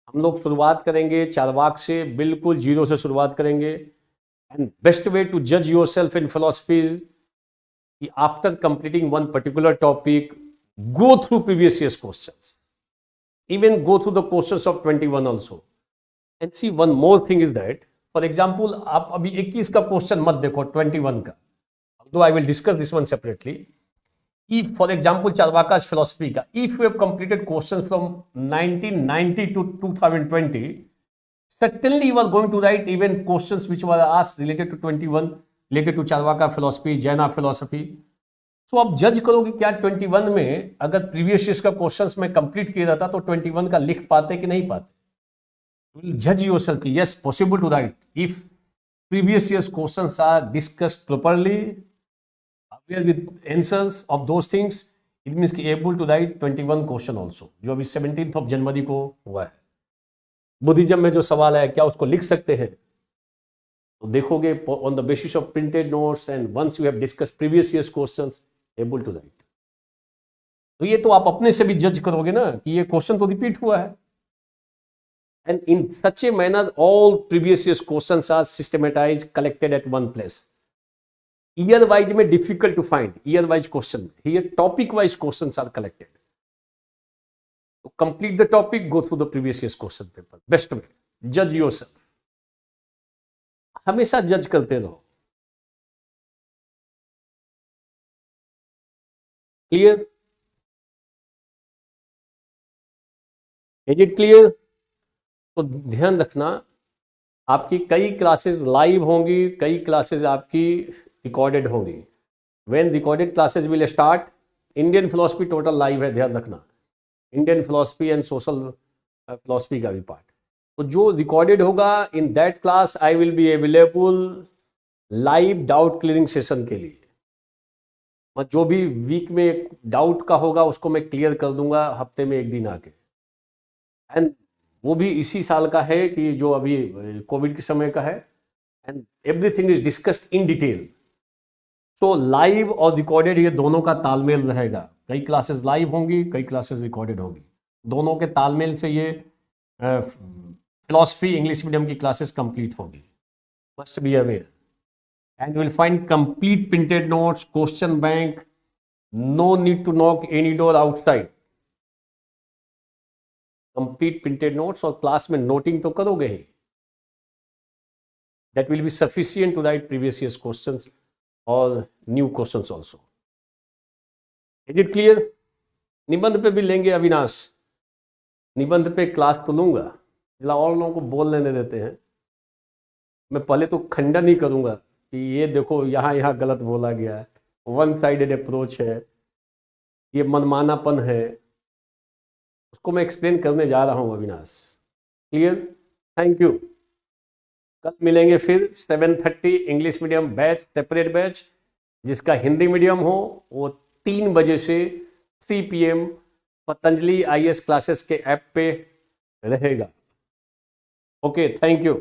हम लोग शुरुआत करेंगे चारवाक से, बिल्कुल जीरो से शुरुआत करेंगे। एंड बेस्ट वे टू जज योर सेल्फ इन फिलोसफी कि after completing one particular topic, go through previous years questions, even go through the questions of 21 also, and see one more thing is that, for example आप अभी 21 का question मत देखो, 21 का, दो I will discuss this one separately. If, for example, Charvaka's philosophy ka, if you have completed questions from 1990 to 2020, certainly you are going to write even questions which were asked related to 21, related to Charvaka philosophy, Jaina philosophy. So आप जज करोगे क्या 21 में अगर previous years का questions में complete किया जाता तो 21 का लिख पाते कि नहीं पाते? जज योरसेल्फ कि yes, possible to write if previous years questions are discussed properly, aware with answers of those things, it means कि able to write 21 question also, जो अभी 17th of जनवरी को हुआ है। बुद्धिज्म में जो सवाल है क्या उसको लिख सकते हैं? तो देखोगे on the basis of printed notes and once you have discussed previous years questions, able to write। तो ये तो आप अपने से भी जज करोगे ना कि ये क्वेश्चन तो रिपीट हुआ है। And in such a manner, all previous years questions are systematized, collected at one place. Year wise में difficult to find, year wise question, here topic wise questions are collected. तो complete the topic, go through the previous years question paper, best way, जज yourself, हमेशा जज करते रहो। Clear? Is it clear? तो ध्यान रखना, आपकी कई क्लासेस लाइव होंगी, कई क्लासेस आपकी रिकॉर्डेड होंगी। When recorded classes will start, Indian philosophy total live है, ध्यान रखना, Indian philosophy and social philosophy का भी पार्ट। तो जो रिकॉर्डेड होगा in that class I will be available live doubt clearing session के लिए। जो भी वीक में डाउट का होगा उसको मैं क्लियर कर दूंगा हफ्ते में एक दिन आके। एंड वो भी इसी साल का है कि जो अभी कोविड के समय का है, and everything is discussed in detail. So live और रिकॉर्डेड ये दोनों का तालमेल रहेगा। कई क्लासेस लाइव होंगी, कई क्लासेस रिकॉर्डेड होंगी, दोनों के तालमेल से ये फिलॉसफी इंग्लिश मीडियम की क्लासेस कंप्लीट होगी। Must be aware and will find complete printed notes, question bank, no need to knock any door outside, complete printed notes, और क्लास में नोटिंग तो करोगे ही। That will be sufficient to write previous years questions और new questions also. Is it clear? निबंध पे भी लेंगे अविनाश, निबंध पे क्लास तो लूंगा, जिला और लोगों को बोल लेने देते हैं। मैं पहले तो खंडन ही करूंगा कि ये देखो यहाँ यहाँ गलत बोला गया है, वन साइडेड अप्रोच है, ये मनमानापन है, उसको मैं एक्सप्लेन करने जा रहा हूँ अविनाश। क्लियर? Thank you. कल मिलेंगे फिर 7:30 English medium batch, separate batch, जिसका हिंदी मीडियम हो वो 3 बजे से 3 PM पतंजलि IAS क्लासेस के ऐप पे रहेगा। Okay, thank you.